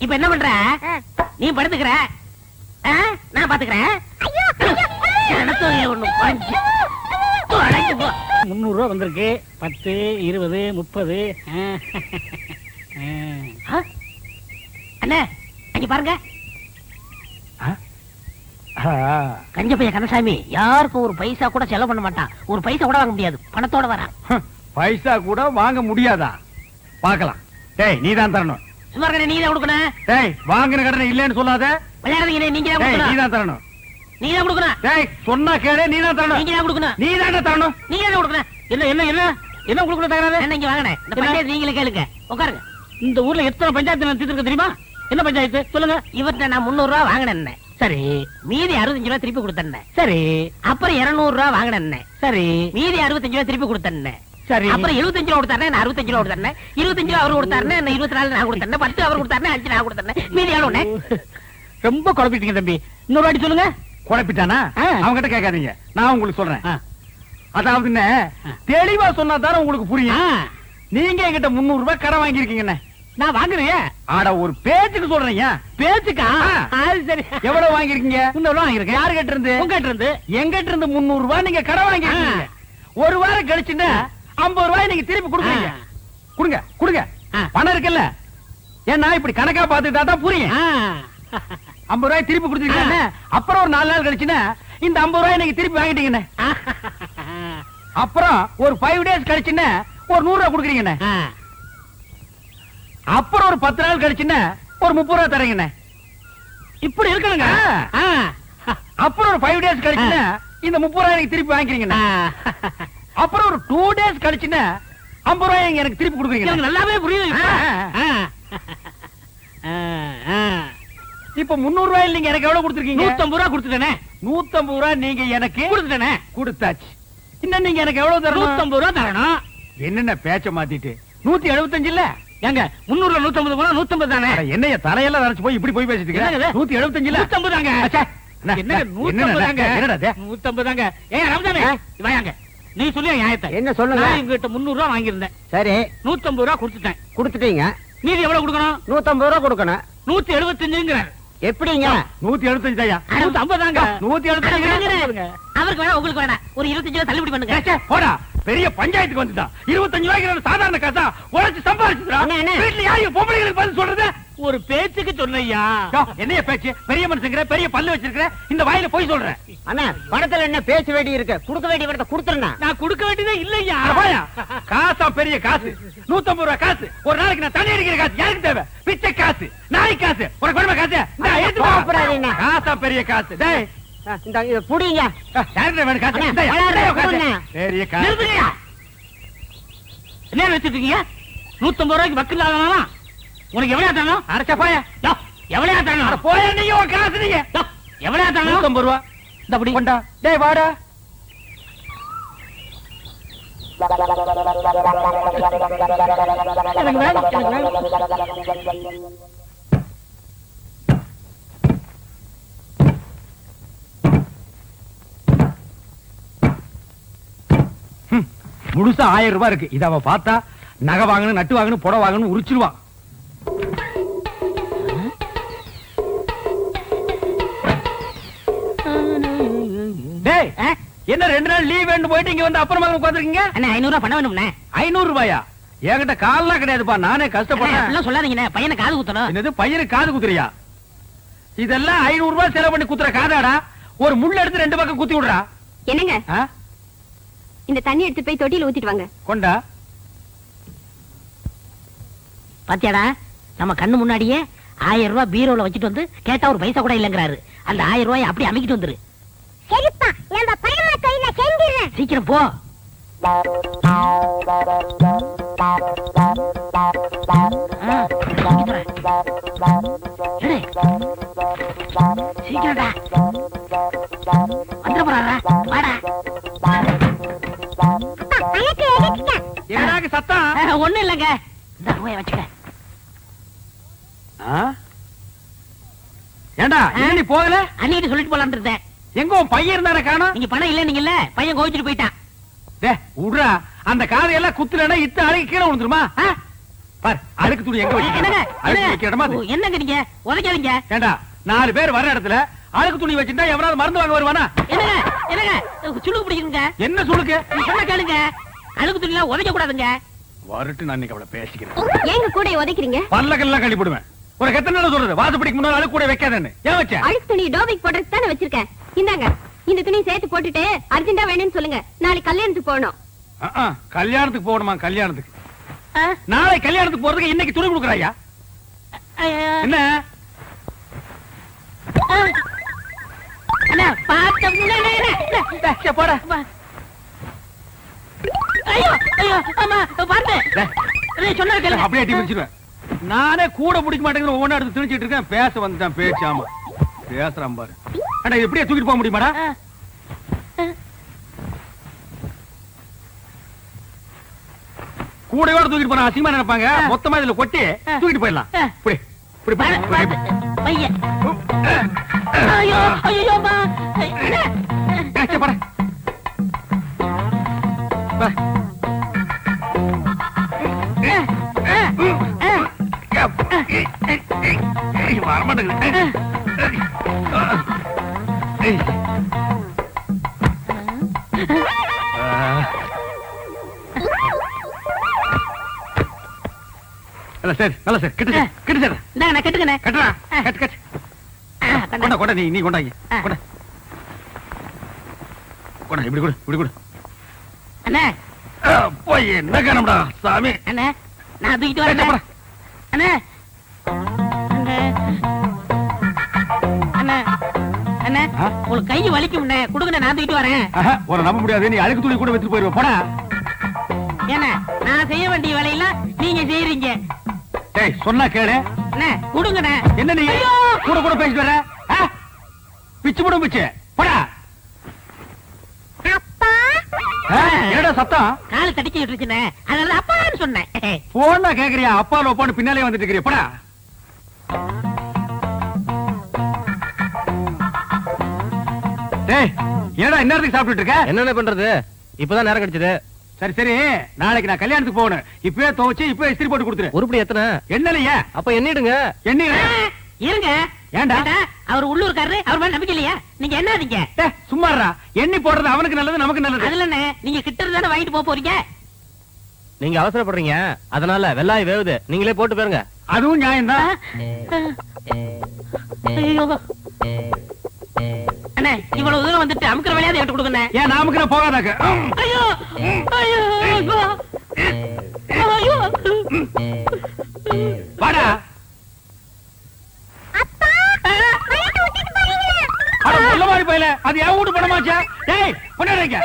இப்ப என்ன பண்ற? நீ படுத்துக்கிற, நான் பாத்துக்கிறேன். 300 ரூபா வந்திருக்கு. 10, 20, 30. அண்ணே, அங்க பாருங்க. கஞ்ச பைய கந்தசாமி யாருக்கும் ஒரு பைசா கூட செலவு பண்ண மாட்டான். ஒரு பைசா கூட வாங்க முடியாது, பணத்தோட வரான். பைசா கூட வாங்க முடியாதா? பார்க்கலாம். டேய், நீ தான் தரணும். சும்மா இருக்க, நீ தான் கொடுக்கணும். டேய், வாங்கின கடனை இல்லைன்னு சொல்லாத. விளையாடுறீங்க, நீங்க தான் டேய், நீ கொடுக்கணும். தான் தரணும். நீ தான் கொடுக்கணும். டேய், சொன்னா கேளு, நீ தான் தரணும். நீங்க தான் கொடுக்கணும். நீ தான் தரணும். நீங்க தான் கொடுக்கணும். என்ன என்ன என்ன என்ன கொடுக்கணும் தகராறு? என்ன இங்க வாங்கினேன். இந்த பஞ்சாயத்து நீங்களே கேளுங்க, உட்காருங்க. இந்த ஊர்ல எத்தனை பஞ்சாயத்து தீர்த்துருக்கு தெரியுமா? என்ன பஞ்சாயத்து சொல்லுங்க. இவர்கிட்ட நான் 300 ரூபா வாங்கினேன். சரி, மீதி 65 ரூபா திருப்பி கொடுத்தேன். சரி, அப்புறம் 200 ரூபா வாங்கினேன். சரி, மீதி 65 ரூபா திருப்பி கொடுத்தேன். சரி, அப்புறம் 75 ரூபா கொடுத்தாரு, நான் 65 ரூபா கொடுத்தேன். 25 ரூபா அவர் கொடுத்தாரு, நான் 24 நான் கொடுத்தேன். 10 அவர் கொடுத்தாரு, 5 நான் கொடுத்தேன். மீதி எவ்வளவு? ரொம்ப குழப்பிட்டீங்க தம்பி. இன்னொரு வாட்டி சொல்லுங்க. குழப்பிட்டானா? அவங்க கிட்ட கேட்காதீங்க, நான் உங்களுக்கு சொல்றேன். அதாவது தெளிவா சொன்னா தானே உங்களுக்கு புரியும். நீங்க என்கிட்ட 300 ரூபாய் கடன் வாங்கிருக்கீங்க. நான் வாங்குறேன். ஆட ஒரு பேச்சுக்கு சொல்றீங்க. பேச்சுக்கா? அது சரி. எவ்வளவு வாங்கிருக்கீங்க? 300 வாங்கிருக்கேன். யாரு கிட்ட இருந்து? உங்ககிட்ட இருந்து. எங்கிட்ட இருந்து 300 ரூபாய் நீங்க கடன் வாங்கிருக்கீங்க. ஒரு வாரம் கழிச்சுன்னா 50 ரூபாய் நீங்க திருப்பி கொடுக்குறீங்க. கொடுங்க கொடுங்க. பணம் இருக்குல்ல, ஏன்னா இப்படி கணக்கா பாத்துட்டா தான் புரியும். 50 ரூபாய் திருப்பி கொடுத்துருக்கீங்க. அப்புறம் ஒரு 4 நாள் கழிச்சுன்னா இந்த 50 ரூபாய் நீங்க திருப்பி வாங்கிட்டீங்கண்ணே. அப்புறம் ஒரு 5 டேஸ் கழிச்சுன்னா ஒரு 100 ரூபாய் கொடுக்குறீங்கண்ணே. அப்புறம் ஒரு 10 நாள் கழிச்சுன்னா ஒரு 30 ரூபாய் தரீங்கண்ணே. இப்படி இருக்கணுங்க. அப்புறம் ஒரு 5 டேஸ் கழிச்சுன்னா இந்த 30 ரூபாய் எனக்கு திருப்பி வாங்கிக்கிறீங்கண்ணே. அப்புறம் ஒரு 2 டேஸ் கழிச்சுன்னா 50 ரூபாய் எனக்கு திருப்பி கொடுக்குறீங்க. எனக்கு நல்லாவே புரியுது. இப்ப 300 ரூபாய் நீங்க எனக்கு எவ்வளவு கொடுத்துருக்கீங்க? 150 ரூபாய் கொடுத்துட்டேனே. 150 ரூபாய் நீங்க எனக்கு கொடுத்துட்டேனே. கொடுத்தாச்சு. இன்னும் நீங்க எனக்கு எவ்வளவு தரணும்? 150 ரூபாய் தரணும். என்னென்ன பேச்ச மாத்திட்டு 175 இல்ல? ஏங்க 300 150 போனா 150 தானே. என்னைய தலையெல்லாம் நரைச்சு போய் இப்படி போய் பேசிட்டு என்னங்க? 175 இல்ல? 150 தாங்க. என்னங்க 150 தாங்க. என்னடா இது? 150 தாங்க. ஏய் ரமதானே வாங்க. நீ சொல்லு நியாயத்தை. என்ன சொல்லுங்க? நான் இவங்கிட்ட 300 ரூபாய் வாங்கியிருந்தேன். சரி, 150 ரூபாய் கொடுத்துட்டேன். கொடுத்துட்டீங்க. மீதி எவ்வளவு கொடுக்கணும்? 150 ரூபாய் கொடுக்கணும். 175ங்கறாரு. எப்படிங்க? 175 தாயா? 150 தாங்க. 175. அவருக்கு வேணா உங்களுக்கு வேணா ஒரு 25 ரூபாய் தள்ளுபடி பண்ணுங்க. போடா, பெரிய பஞ்சாயத்துக்கு வந்துட்டான். 25 ரூபாய்க்கு சாதாரண காசா உழைச்சு சம்பாதிச்சுடா. வீட்டுல யாரு பொம்பளைங்களுக்கு பதில் சொல்றது? ஒரு பேச்சுக்கு சொன்னையா. என்னைய பேச்சு? பெரிய மனுஷங்கிற, பெரிய பல்லு வச்சிருக்கிற, இந்த வாயில போய் சொல்றேன். அண்ணா, பணத்துல என்ன பேச வேண்டி இருக்கு? கொடுக்க வேண்டிய பணத்தை கொடுத்துறேன். நான் கொடுக்க வேண்டியதே இல்லையா. காசா பெரிய காசு, 150 ரூபாய் காசு. ஒரு நாளைக்கு நான் தண்ணி அடிக்கிற காசு யாருக்கு தேவை? பிச்சை காசு, நாய் காசு, உனக்கு வேணுமா காசு? காசா பெரிய காசு. டேய் இந்த புடிங்க. யாருக்கு வேணும் காசு? பெரிய காசு. நிறுத்துங்கயா. என்ன வச்சிட்டு இருக்கீங்க? 150 ரூபாய்க்கு வக்கீல் ஆகணுமா? உனக்கு எவ்வளவு தரணும்? அரைச்சா போயா? எவ்வளவு தரணும்? போயா நீங்க காசு நீங்க. எவ்வளவு தரணும்? 150 ரூபாய். இந்த அப்படி கொண்டா. டேய் வாடா. எனக்கு வேணும், எனக்கு வேணும். முழுசா 1000 ரூபாய் இருக்கு. இத அவ பார்த்தா நகை வாங்கணும், நட்டு வாங்கணும், புடவை வாங்கணும் உரிச்சிருவான். டேய், என்ன 2 நாள் லீவ் வேணும் போயிட்டு இங்க வந்து அப்புறமா உட்கார்ந்திருக்கீங்க? அண்ணா 500 ரூபாய் பண்ண வேணும்ண்ணே. 500 ரூபாயா? என்கிட்ட கால்லாம் கிடையாதுப்பா, நானே கஷ்டப்படுறேன். அப்படிலாம் சொல்லாதீங்கண்ணே, பையனை காது குத்தணும். என்னது பையனுக்கு காது குத்துறியா? இதெல்லாம் 500 ரூபாய் செலவு பண்ணி குத்துற காதாடா? ஒரு முள்ள எடுத்து 2 பக்கம் குத்தி விடுறா. என்னங்க, ஆ? இந்த தண்ணி எடுத்து போய் தொட்டியில ஊத்திட்டு வாங்க. கொண்டா. பாத்தியாடா, நம்ம கண்ணு முன்னாடியே 1000 ரூபாய் பீரோல வச்சுட்டு வந்து கேட்டா ஒரு பைசா கூட இல்லங்கிறாரு. அந்த 1000 ரூபாய் அப்படி அமைக்கிட்டு வந்துரு. சரிப்பா, நம்ம பரம கையில செஞ்சிடுறேன். சீக்கிரம் போ. சீக்கிரம்டா வந்துட போறாரா? வாடா. அழகு எடுத்துட்டேன். என்னடாக்கு சத்தம்? ஒண்ணும் இல்லங்க. இந்த ரூபாய் வச்சுக்க. ஏண்டா நீ போகல? அன்னைக்கு சொல்லிட்டு போலான்னு இருந்தேன். எங்க உன் பையன் இருந்தானே காணோம்? நீங்க பணம் இல்ல நீங்கல்ல, பையன் கோவிச்சுட்டு போயிட்டான். டேய் உட்றா, அந்த காதையெல்லாம் குத்துலனா இத்த அழுக்கு கீழே விழுந்துருமா? பார், அழுக்கு துணி எங்க என்னங்க, வச்சிருக்க? அழுக்கு வைக்கிற இடமா அது? என்னங்க நீங்க உதைக்காதீங்க. ஏண்டா 4 பேர் வர இடத்துல அழுக்கு துணி வச்சிருந்தா எவனாவது மருந்து வாங்க வருவானா? என்னங்க என்னங்க சுளுக்கு பிடிக்குங்க. என்ன சுளுக்கு? நீ சொன்ன கேளுங்க, அழுக்கு துணிலாம் உதைக்க கூடாதுங்க. வரட்டு, நான் இன்னைக்கு அவளை பேசிக்கிறேன். ஏங்க கூட உதைக்கிறீங்க? பல்லக்கெல்லாம் கழட்டி போடுவேன். உனக்கு எத்தனை நாள் சொல்றது வாசப்படிக்கு முன்னால அழுக்கு கூட வைக்காதேன்னு? ஏன் வச்ச? அழுக்கு துணி டோபிக் போடுறதுக்கு தானே வச்சிருக்கேன். இந்தாங்க, இந்த துணி சேர்த்து போட்டுட்டு அர்ஜென்ட்டா வேணும்னு சொல்லுங்க. நாளைக்கு கல்யாணத்துக்கு போகணும். கல்யாணத்துக்கு போகணுமா? கல்யாணத்துக்கு நாளை கல்யாணத்துக்கு போறதுக்கு இன்னைக்கு துணி கொடுக்குறாயா? என்ன அண்ணா பாத்து போட. ஐயோ ஐயோ அம்மா பாத்து. சொன்ன கேளுங்க. அப்படியே அடி பிடிச்சிருவேன். நானே கூட பிடிக்க மாட்டேங்கிற ஒவ்வொன்றா எடுத்து திணிச்சிட்டு இருக்கேன். பேச வந்துட்டான் பேச்சு. ஆமா பேசுறான் பாரு. அண்ணா இது எப்படியே தூக்கிட்டு போக முடியுமாடா? கூடையோட தூக்கிட்டு போனா அசிங்கமா நினைப்பாங்க. மொத்தமா இதுல கொட்டி தூக்கிட்டு போயிடலாம். இப்படி இப்படி பையன். ஐயோ ஐயோ அம்மா. பா நல்ல சார் நல்ல சார் கிட்ட சார் கிட்ட சார் இந்தாங்க நான் கட்டுக்கண்ணே. கட்டுறா கட்டு கட்டு கொண்டா கொண்டா நீ கொண்டாங்க கொண்டா கொண்டா இப்படி கொடு இப்படி கொடு அண்ணே போய் என்ன காணம்டா சாமி அண்ணே நான் தூக்கிட்டு வரேன் அண்ணே அண்ணே அண்ணே அண்ணே உங்களுக்கு கை வலிக்கும்ண்ணே கொடுங்க நான் தூக்கிட்டு வரேன். ஒரு நம்ப முடியாது நீ அழுக்கு துணி கூட வச்சுட்டு போயிருவ போடா ஏன்னா நான் செய்ய வேண்டிய வேலையெல்லாம் நீங்க செய்யறீங்க. டேய் சொன்னா கேளு அண்ணே கொடுங்கண்ணே. என்ன நீ கூட கூட பேசிட்டு வர பிச்சு போடும் பிச்சு போடா அப்பா என்னடா சத்தம் காலை தடிக்கிட்டு இருச்சுண்ணே அதனால அப்பான்னு சொன்னேன். போனா கேக்குறியா அப்பா லோப்பான்னு பின்னாலே வந்துட்டு இருக்கிறியா போடா டேய் என்னடா இந்நேரத்துக்கு சாப்பிட்டுட்டு இருக்க என்னென்ன பண்றது இப்பதான் நேரம் கிடைச்சது. சரி சரி நாளைக்கு நான் கல்யாணத்துக்கு போகணும் இப்பவே துவைச்சு இப்பவே இஸ்திரி போட்டு கொடுத்துரு உருப்படி எத்தனை என்னலையே அப்ப எண்ணிடுங்க. என்ன இருங்க ஏன்டா அவர் உள்ளூர்காரரு அவர் மேல நம்பிக்கை இல்லையா நீங்க என்னதீங்க சும்மாறா எண்ணி போடுறது அவனுக்கு நல்லது நமக்கு நல்லது அதுல என்ன நீங்க கிட்ட இருந்தானே வாங்கிட்டு போக போறீங்க. நீங்க அவசரப்படுறீங்க அதனால வெள்ளாய் வேவுது நீங்களே போட்டு போயிருங்க. அதுவும் நியாயம்தான் ஐயோ. அண்ணே இவ்வளவு தூரம் வந்துட்டு அமுக்கிற வேலையாவது எடுத்து கொடுங்க. ஏன் நாமுக்கு நான் போகாதாக்க ஐயோ ஐயோ ஐயோ வாடா அப்பா வயித்து விட்டுட்டு போறீங்களா? அட முள்ள மாதிரி போயில அது என் வீட்டு பணமாச்சா டேய் கொண்டாடுங்க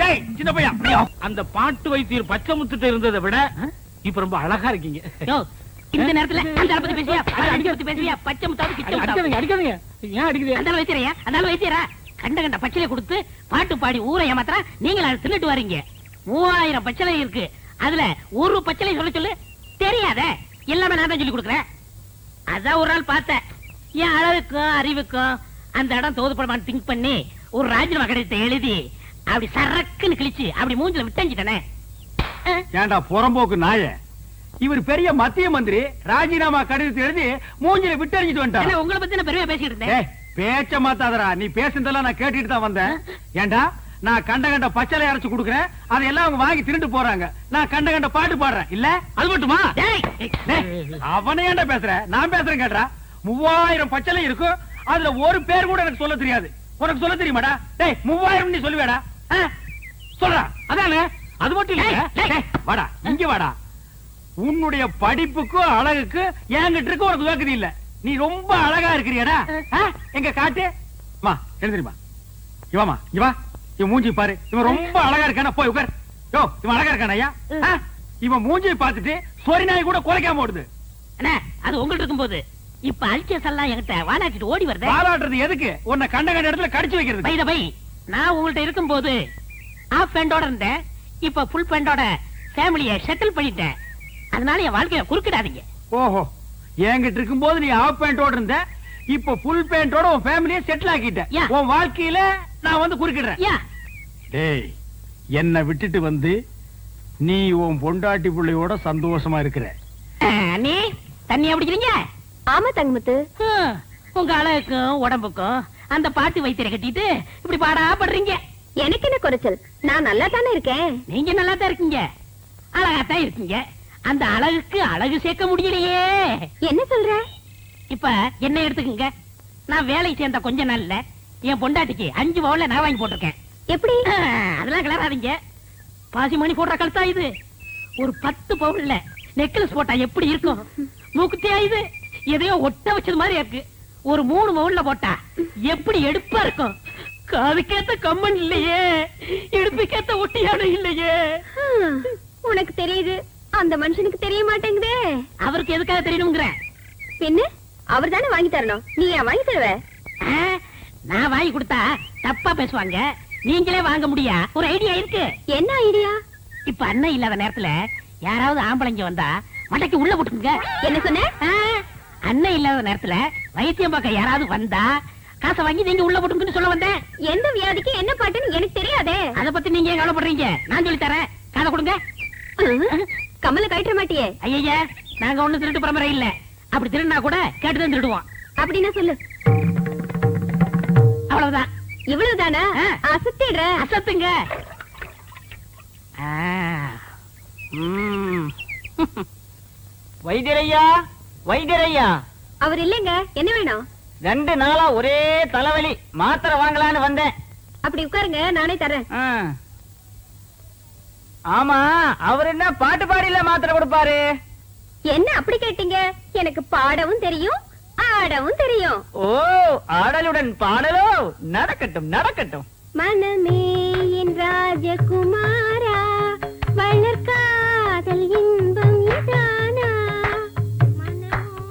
டேய் சின்ன பையன் அந்த பாட்டு வைத்தியர் பச்சை முத்துட்டு இருந்ததை விட இப்ப ரொம்ப அழகா இருக்கீங்க. யோ, இந்த நேரத்துல அந்த ஆளை பத்தி பேசுவியா அந்த பத்தி பேசுவியா பச்சை முத்தாவது கிட்ட அடிக்காதீங்க அடிக்காதீங்க ஏன் அடிக்குது அந்த வைத்தியரையா அந்த வைத்தியரா கண்ட கண்ட பச்சளையை கொடுத்து பாட்டு பாடி ஊரை ஏமாத்திர நீங்க அதை தின்னுட்டு வரீங்க. 3000 பச்சளை இருக்கு அதுல ஒரு பச்சளை சொல்ல சொல்லு தெரியாத எல்லாமே நான் தான் சொல்லி கொடுக்குறேன். அதான் ஒரு நாள் பார்த்தேன் என் அழகுக்கும் அறிவுக்கும் அந்த இடம் தோதுப்படமான்னு திங்க் பண்ணி ஒரு ராஜினாமா கடிதத்தை எழுதி அப்படி சரக்குன்னு கிழிச்சு அப்படி மூஞ்சில விட்டஞ்சிட்டனே. ஏண்டா புறம்போக்கு நாய இவர் பெரிய மத்திய மந்திரி ராஜினாமா கடிதத்தை எழுதி மூஞ்சில விட்டறிஞ்சிட்டு வந்துட்டான். உங்களை பத்தி நான் பெருமையா பேசிட்டு இருந்தேன். ஏய் பேச்ச மாத்தாதடா நீ பேசுனதெல்லாம் நான் கேட்டுட்டு தான் வந்தேன். ஏண்டா நான் கண்ட கண்ட பச்சளை அரைச்சு கொடுக்குறேன் அதெல்லாம் அவங்க வாங்கி திருட்டு போறாங்க நான் கண்ட கண்ட பாட்டு பாடுறேன் இல்ல அது மட்டுமா அவனே ஏன்டா பேசுற நான் பேசுறேன் கேட்டா 3000 பச்சளை இருக்கும் அதுல ஒரு பேர் கூட எனக்கு சொல்ல தெரியாது உனக்கு சொல்ல தெரியுமாடா டேய் 3000 நீ சொல்லுவேடா சொல்றா அதானே அது மட்டும் இல்ல வாடா இங்க வாடா உன்னுடைய படிப்புக்கும் அழகுக்கு என்கிட்ட இருக்கு உனக்கு வேக்குது இல்ல நீ ரொம்ப அழகா இருக்கிறியடா எங்க காட்டு மா எழுந்திரிமா இவாமா இவா இவன் மூஞ்சி பாரு இவன் ரொம்ப அழகா இருக்கானா போய் உட்கார் யோ இவன் அழகா இருக்கானா ஐயா இவன் மூஞ்சியை பார்த்துட்டு சொரி நாய் கூட குறைக்காம ஓடுது அண்ணா அது உங்கள்ட்ட இருக்கும்போது இப்ப அல்சஸ் எல்லாம் என்கிட்ட வாலாட்டிட்டு ஓடி வருது வாலாட்டுறது எதுக்கு உன்னை கண்ட கண்ட இடத்துல கடிச்சு வைக்கிறது பை பை நான் உங்கள்ட்ட இருக்கும்போது ஆஃப் பேண்டோட இருந்தேன் இப்ப ஃபுல் பேண்டோட ஃபேமிலியை செட்டில் பண்ணிட்டேன் அதனால என் வாழ்க்கைய குறுக்கிடாதீங்க. ஓஹோ என்கிட்ட இருக்கும்போது நீ ஆஃப் பேண்டோட இருந்த இப்ப ஃபுல் பேண்டோட உன் ஃபேமிலியை செட்டில் ஆக்கிட்ட உன் வாழ்க்கையில நான் வந்து குறுக்கிடுறேன். டேய் என்ன விட்டுட்டு வந்து நீ உன் பொண்டாட்டி பிள்ளையோட சந்தோஷமா இருக்கிற நீ தண்ணியா பிடிக்கிறீங்க? ஆமா தங்கமுத்து உங்க அழகுக்கும் உடம்புக்கும் அந்த பாட்டு வைத்தியரை கட்டிட்டு இப்படி பாடா படுறீங்க. எனக்கு என்ன குறைச்சல் நான் நல்லா தானே இருக்கேன். நீங்க நல்லா தான் இருக்கீங்க அழகாத்தான் இருக்கீங்க அந்த அழகுக்கு அழகு சேர்க்க முடியலையே. என்ன சொல்ற? இப்ப என்ன எடுத்துக்கங்க நான் வேலைக்கு சேர்ந்த கொஞ்ச நாள்ல என் பொண்டாட்டிக்கு 5 பவுன்ல நான் வாங்கி போட்டிருக்கேன். எப்படி? அதெல்லாம் கிளறாதீங்க பாசி மணி போடுற கழுத்தா இது ஒரு 10 பவுன்ல நெக்லஸ் போட்டா எப்படி இருக்கும் மூக்குத்தியா இது எதையோ ஒட்ட வச்சது மாதிரி இருக்கு ஒரு 3 பவுன்ல போட்டா எப்படி எடுப்பா இருக்கும் காதுக்கேத்த கம்மன் இல்லையே இடுப்புக்கேத்த ஒட்டியானம் இல்லையே. உனக்கு தெரியுது அந்த மனுஷனுக்கு தெரிய மாட்டேங்குதே. அவருக்கு எதுக்காக தெரியணுங்கிற பின்ன அவர் தானே வாங்கி தரணும் நீ ஏன் வாங்கி தருவ? நான் வாங்கி கொடுத்தா தப்பா பேசுவாங்க நீங்களே வாங்க முடியா ஒரு ஐடியா இருக்கு. என்ன ஐடியா? இப்ப அண்ணன் இல்லாத நேரத்துல யாராவது ஆம்பளைங்க வந்தா மண்டைக்கு உள்ள போட்டுக்குங்க. என்ன சொன்ன? அண்ணன் இல்லாத நேரத்துல வைத்தியம் பார்க்க யாராவது வந்தா காசை வாங்கி நீங்க உள்ள போட்டுங்கன்னு சொல்ல வந்தேன். எந்த வியாதிக்கு என்ன பாட்டுன்னு எனக்கு தெரியாதே. அத பத்தி நீங்க கவலைப்படுறீங்க நான் சொல்லி தரேன் காதை கொடுங்க. கமல கழட்ட மாட்டியே? ஐயா நாங்க ஒண்ணு திருட்டு பரம்பரை இல்ல அப்படி திருடினா கூட கேட்டுதான் திருடுவோம். அப்படின்னா சொல்லு. அவ்வளவுதான். இவ்வளவுதான். இவ்வளவுதானா? அசத்திடுற. அசத்துங்க. வைத்தியரையா, வைத்தியரையா, அவர் இல்லைங்க. என்ன வேணும்? 2 நாளா ஒரே தலைவலி, மாத்திரை வாங்கலான்னு வந்தேன். அப்படி உட்காருங்க, நானே தரேன். ஆமா, அவர் என்ன பாட்டு பாடியில மாத்திரை கொடுப்பாரு? என்ன அப்படி கேட்டீங்க? எனக்கு பாடவும் தெரியும், ஆடவும் தெரியும். ஓ, ஆடலுடன் பாடலோ? நடக்கட்டும் நடக்கட்டும். மனமே என் ராஜகுமாரா, வளர்காதல் இன்பம் இதானா?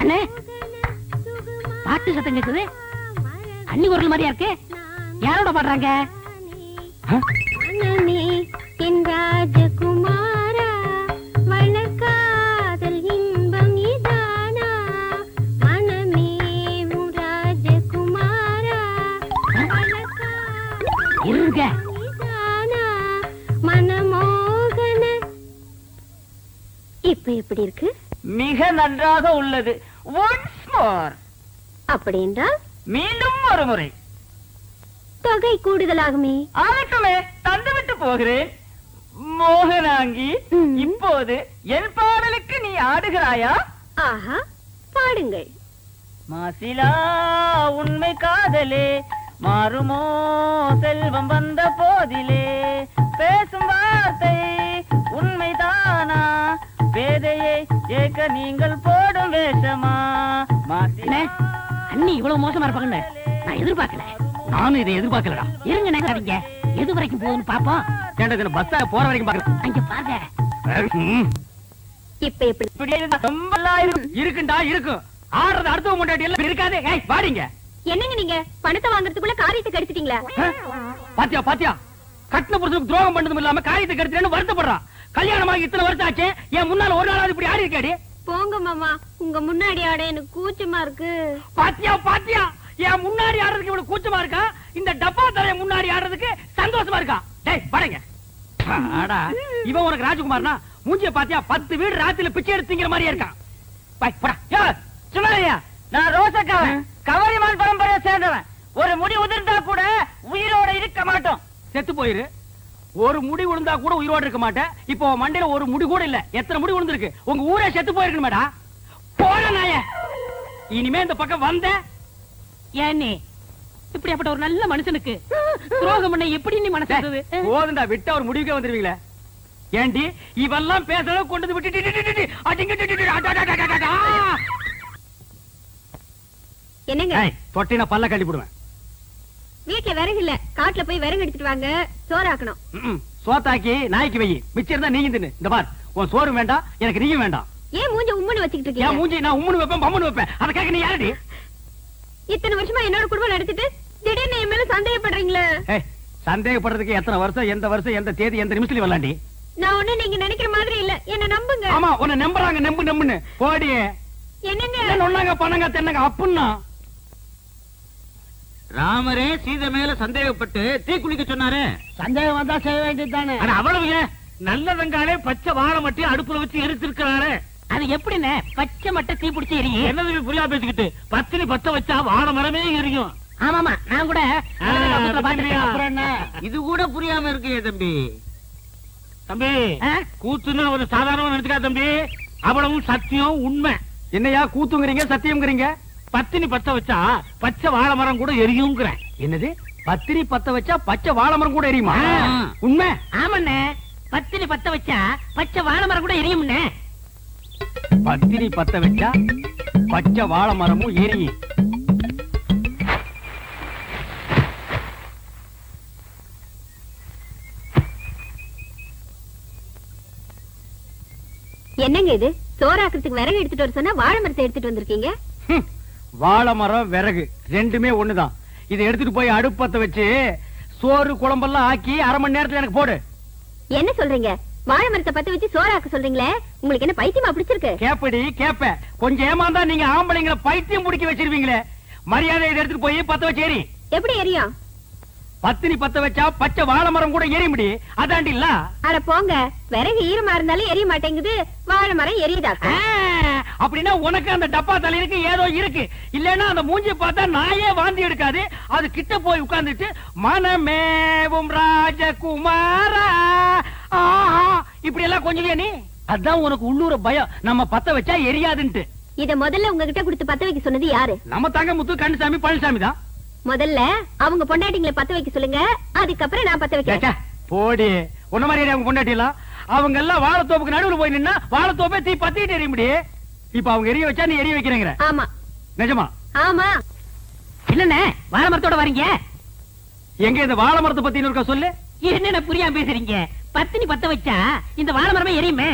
அண்ணே, பாட்டு சத்தம் கேக்குது. அண்ணி குரல் மாதிரியா இருக்கு. யாரோட பாடுறாங்க? மனமே என் ராஜகுமாரா, வளர்காதல் இன்பம் இதானா? மனமே உன் ராஜகுமாரா, இருங்க. இதானா? மனமோகன. இப்ப எப்படி இருக்கு? மிக நன்றாக உள்ளது. Once more. அப்படி என்றால் மீண்டும் ஒரு முறை. தொகை கூடுதலாகுமே. ஆகட்டுமே, தந்துவிட்டு போகிறேன். மோகனாங்கி, இப்போது என் பாடலுக்கு நீ ஆடுகிறாயா? ஆஹா, பாடுங்கள். மாசிலா உண்மை காதலே, மாறுமோ செல்வம் வந்த போதிலே, பேசும் வார்த்தை உண்மைதானா, பேதையை ஏக்க நீங்கள் போடும் வேஷமா? மாசிலா, அண்ணி இவ்வளவு மோசமா இருப்பாங்கன்னு நான் எதிர்பார்க்கல. நானும் இதை எதிர்பார்க்கலடா. இருங்க நகராதீங்க, எது வரைக்கும் போகுதுன்னு பாப்போம். பஸ் போற வரைக்கும் பாக்கல. அங்க பாருங்க. இப்ப எப்படி? இப்படி இருந்தா ரொம்ப இருக்குண்டா, இருக்கும். ஆடுறது அடுத்த முன்னாடி எல்லாம் இருக்காது. வாடிங்க. என்னங்க நீங்க பணத்தை வாங்குறதுக்குள்ள காரியத்தை கெடுத்துட்டீங்களா? பாத்தியா பாத்தியா, கட்டின புருஷனுக்கு துரோகம் பண்ணதும் இல்லாம காரியத்தை கெடுத்துறேன்னு வருத்தப்படுறான். கல்யாணமாகி இத்தனை வருஷம் ஆச்சு, என் முன்னால ஒரு நாளாவது இப்படி ஆடி இருக்காடி. போங்க மாமா, உங்க முன்னாடி ஆட எனக்கு கூச்சமா இருக்கு. பாத்தியா பாத்தியா, என் முன்னாடி ஆடுறதுக்கு இவ்வளவு கூச்சமா இருக்கா, இந்த டப்பா தலைய முன்னாடி ஆடுறதுக்கு சந்தோஷமா இருக்கா. டேய் பாருங்க. ஆடா, இவன் உனக்கு ராஜகுமார்னா மூஞ்சிய பாத்தியா 10 வீடு ராத்திரில பிச்சை எடுத்துங்கிற மாதிரியே இருக்கான். பாய் போடா. யோ சுமலையா, நான் ரோசக்காவன், கவரிமான் பரம்பரையை சேர்ந்தவன். ஒரு முடி உதிர்ந்தா கூட உயிரோட இருக்க மாட்டோம். செத்து போயிரு. ஒரு முடி விழுந்தா கூட உயிரோட இருக்க மாட்டேன். இப்போ மண்டையில ஒரு முடி கூட இல்ல. எத்தனை முடி விழுந்திருக்கு? உங்க ஊரே செத்து போயிருக்கு மேடா. போற நாய, இனிமே இந்த பக்கம் வந்த ஏன்னே இப்படியாப்பட்ட ஒரு நல்ல மனுஷனுக்கு துரோகம் பண்ண எப்படி நீ மனசு? போதுண்டா, விட்டு அவர் முடிவுக்கே வந்துருவீங்களே. ஏண்டி இவெல்லாம் பேசல கொண்டு விட்டு என்னங்க தொட்டினா பல்ல கட்டி போடுவேன். வீட்டுல விறகு இல்ல, காட்டுல போய் விறகு எடுத்துட்டு வாங்க, சோறாக்கணும். சோத்தாக்கி நாய்க்கு வை, மிச்சம் இருந்தா நீங்க தின்னு. இந்த பார், உன் சோறு வேண்டாம், எனக்கு நீயும் வேண்டாம். ஏன் மூஞ்ச உம்முன்னு வச்சுக்கிட்டு என் இருக்கீங்க? மூஞ்சி நான் உம்முன்னு வைப்பேன், பம்முன்னு வைப்பேன். அதை கேட்க நீ யாரடி? இத்தனை வருஷமா என்னோட குடும்பம் நடத்திட்டு திடீர்னு என் மேல சந்தேகப்படுறீங்களே. சந்தேகப்படுறதுக்கு எத்தனை வருஷம், எந்த வருஷம், எந்த தேதி, எந்த நிமிஷத்துல வரலாண்டி? நான் ஒண்ணு நீங்க நினைக்கிற மாதிரி இல்ல, என்ன நம்புங்க. ஆமா, உன்னை நம்புறாங்க, நம்பு நம்புன்னு. போடி. என்னங்க ஒன்னாங்க பணங்க தென்னங்க அப்புன்னா. ராமரே சீதை மேல சந்தேகப்பட்டு தீ குளிக்க சொன்னாரு. சந்தேகம் வந்தா செய்ய வேண்டியது தானே. அவ்வளவு நல்ல வெங்காலே பச்சை வாழை மட்டி அடுப்புல வச்சு எரிச்சிருக்கிறாரு. அது எப்படின்னு பச்சை மட்டை தீ பிடிச்சி எரியும்? என்னது புரியா பேசிக்கிட்டு, பத்தினி பத்த வச்சா வாழை மரமே எரியும். ஆமாமா, நான் கூட அப்புறம் என்ன? இது கூட புரியாம இருக்கு தம்பி. தம்பி, கூத்துன்னு ஒரு சாதாரணமா நினைச்சுக்கா தம்பி. அவ்வளவும் சத்தியம், உண்மை. என்னையா கூத்துங்கிறீங்க, சத்தியம்ங்கிறீங்க? பத்தினி பத்த வச்சா பச்சை வாழை மரம் கூட எரியுங்கிற. என்னது, பத்திரி பத்த வச்சா பச்சை வாழை மரம் கூட எரியுமா? உண்மை? ஆமாண்ணே, பத்தினி பத்த வச்சா பச்சை வாழை மரம் கூட எரியும்ண்ணே. பத்திரி பத்த வச்சா பச்சை வாழை மரமும் எரியும். என்னங்க இது, சோறாக்குறதுக்கு விறகு எடுத்துட்டு வர சொன்னா வாழை மரத்தை எடுத்துட்டு வந்திருக்கீங்க. வாழை மரம் விறகு ரெண்டுமே ஒண்ணுதான். இதை எடுத்துட்டு போய் அடுப்பத்த வச்சு சோறு குழம்பெல்லாம் ஆக்கி 1/2 மணி நேரத்துல எனக்கு போடு. என்ன சொல்றீங்க? வாழை மரத்தை பத்த வச்சு சோறாக்க சொல்றீங்களே, உங்களுக்கு என்ன பைத்தியமா பிடிச்சிருக்கு? கேப்படி கேப்ப, கொஞ்சம் ஏமாந்தா நீங்க ஆம்பளைங்களை பைத்தியம் பிடிக்க வச்சிருவீங்களே. மரியாதை இதை எடுத்துட்டு போய் பத்த வச்சு எரி. எப்படி எரியும்? பத்தினி பத்த வச்சா பச்சை வாழை மரம் கூட எரிய முடி. அதாண்டி இல்ல. அட போங்க, விறகு ஈரமா இருந்தாலும் எரிய மாட்டேங்குது, வாழை மரம் எரியுதா? அப்படின்னா உனக்கு அந்த டப்பா தலையிருக்கு ஏதோ இருக்கு. இல்லன்னா அந்த மூஞ்சி பார்த்தா நாயே வாந்தி எடுக்காது. அது கிட்ட போய் உட்கார்ந்துட்டு மனமேவும் ராஜகுமாரா இப்படி எல்லாம் கொஞ்சம் நீ அதான் உனக்கு உள்ளூர பயம் நம்ம பத்த வச்சா எரியாதுன்ட்டு. இத முதல்ல உங்ககிட்ட கொடுத்து பத்த வைக்க சொன்னது யாரு? நம்ம தாங்க முத்து கண்ணுசாமி பழனிசாமி தான். முதல்ல அவங்க பொண்டாட்டிங்களை பத்த வைக்க சொல்லுங்க, அதுக்கப்புறம் நான் பத்த வைக்கிறேன். போடி உன்ன மாதிரி அவங்க பொண்டாட்டிலாம் அவங்க எல்லாம் வாழைத்தோப்புக்கு நடுவுல போய் நின்னா வாழைத்தோப்பே தீ பத்திட்டு எரிய முடியும். இப்ப அவங்க எரிய வச்சா நீ எரிய வைக்கிறேங்கிற? ஆமா. நிஜமா? ஆமா. என்னண்ணே வாழை மரத்தோட வரீங்க? எங்க இந்த வாழை மரத்தை பத்தி இருக்கா சொல்லு. என்ன புரியாம பேசுறீங்க? பத்தினி பத்த வச்சா இந்த வாழை மரமே எரியுமே.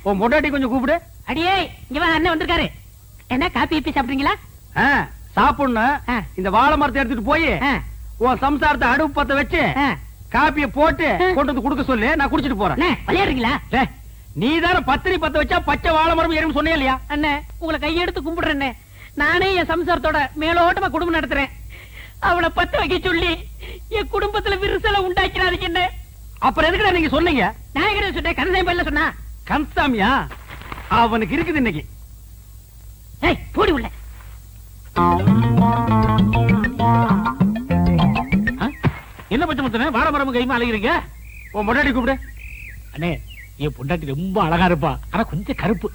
உன் பொண்டாட்டி கொஞ்சம் கூப்பிடு. அடியே இங்க வா, அண்ணன் வந்திருக்காரு. என்ன காப்பி இப்பி சாப்பிடுறீங்களா? சாப்பிடணும். இந்த வாழை மரத்தை எடுத்துட்டு போய் உன் சம்சாரத்தை அடுப்பு பத்த வச்சு காப்பிய போட்டு கொண்டு வந்து குடுக்க சொல்லு, நான் குடிச்சிட்டு போறேன். விளையாடுறீங்களா? நீ தானே பத்தினி பத்த வச்சா பச்சை வாழை மரம் எரியும் சொன்னே இல்லையா? அண்ணே உங்களை கையெடுத்து கும்பிடுறேன். நானே என் சம்சாரத்தோட மேலோட்டமா குடும்பம் நடத்துறேன். அவளை பத்த வைக்க சொல்லி என் குடும்பத்துல விரிசலை உண்டாக்கிறாதீங்க. என்ன அப்புறம் எதுக்குடா நீங்க சொன்னீங்க? நான் எங்க சொன்னேன்? கந்தசாமி பையல சொன்னா. கந்தசாமியா? அவனுக்கு இருக்குது இன்னைக்கு. போடி உள்ள. என்ன பச்சை முத்தனே வாழை மரம் கைமா அழைக்கிறீங்க? உன் பொண்டாட்டி கூப்பிடு. அண்ணே என் பொண்டாட்டி ரொம்ப அழகா இருப்பா, ஆனா கொஞ்சம் கருப்பு.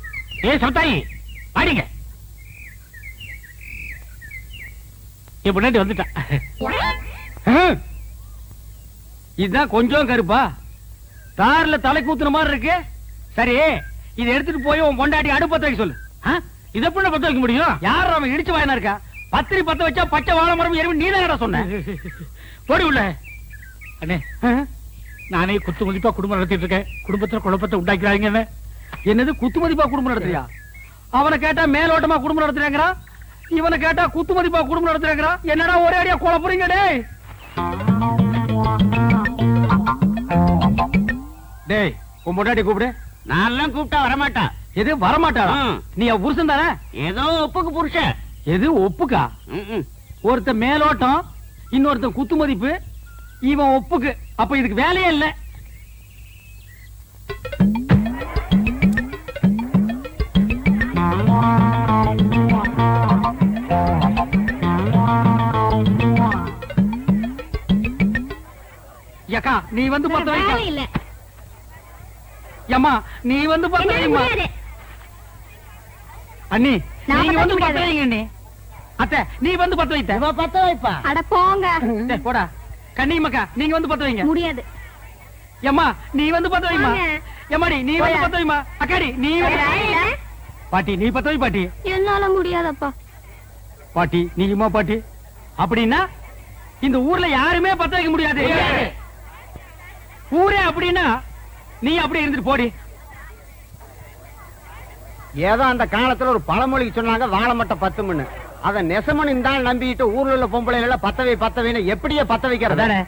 சத்தாயி பாடிங்க. என் பொண்டாட்டி வந்துட்டா. இதுதான் கொஞ்சம் கருப்பா, தார்ல தலை கூத்துன மாதிரி இருக்கு. சரி இதை எடுத்துட்டு போய் உன் பொண்டாட்டி அடுப்பத்த வைக்க சொல்லு. இதை எப்படி பத்த வைக்க முடியும்? யார் அவன் இடிச்சு வாயனா இருக்கா? பத்திரி பத்த வச்சா பச்சை வாழை மரம் எரியும் நீ தான் சொன்ன. போடி உள்ள. அண்ணே நானே குத்து மதிப்பா குடும்பம் நடத்திட்டு இருக்கேன், குடும்பத்துல குழப்பத்தை உண்டாக்கிறாங்க. என்னது குத்து மதிப்பா குடும்பம் நடத்துறியா? அவனை கேட்டா மேலோட்டமா குடும்பம் நடத்துறாங்கிறான், இவனை கேட்டா குத்து மதிப்பா குடும்பம் நடத்துறாங்கிறான். என்னடா ஒரே அடியா குழப்பறீங்க? டேய் உன் பொண்டாட்டி கூப்பிடு. நான் கூப்பிட்டா வரமாட்டா. எது வரமாட்டாளா? நீ புருஷன் தானே? ஏதோ ஒப்புக்கு புருஷன். எது ஒப்புக்கா? ஒருத்த மேலோட்டம், இன்னொருத்த குத்து மதிப்பு, இவன் ஒப்புக்கு. அப்ப இதுக்கு வேலையே இல்ல. யக்கா நீ வந்து பத்த வைக்க. இல்ல யம்மா நீ வந்து பத்த வைமா. அண்ணி நீங்க வந்து பத்த வைங்க. அண்ணி அத்தை நீ வந்து பத்த வைத்த. இவ பத்த வைப்பா. அட போங்க. போடா கண்ணியம்மாக்கா நீங்க வந்து பத்த வைங்க. முடியாது. எம்மா நீ வந்து பத்த வைமா. வாங்க. எம்மாடி நீ வந்து பத்த வைமா. அக்காடி நீ பாட்டி நீ பத்த வை பாட்டி. என்னால முடியாதப்பா. பாட்டி நீயுமா பாட்டி? அப்படின்னா இந்த ஊர்ல யாருமே பத்த வைக்க முடியாது. ஊரே அப்படின்னா நீ அப்படியே இருந்துட்டு போடி. ஏதோ அந்த காலத்துல ஒரு பழமொழிக்கு சொன்னாங்க வாழை மட்டும் 10 மணி. அத நெசமனு தான் நம்பிட்டு ஊர்ல உள்ள பொம்பளைகளை பத்தவை பத்தவைன்னு எப்படியே பத்த வைக்கிறதானே?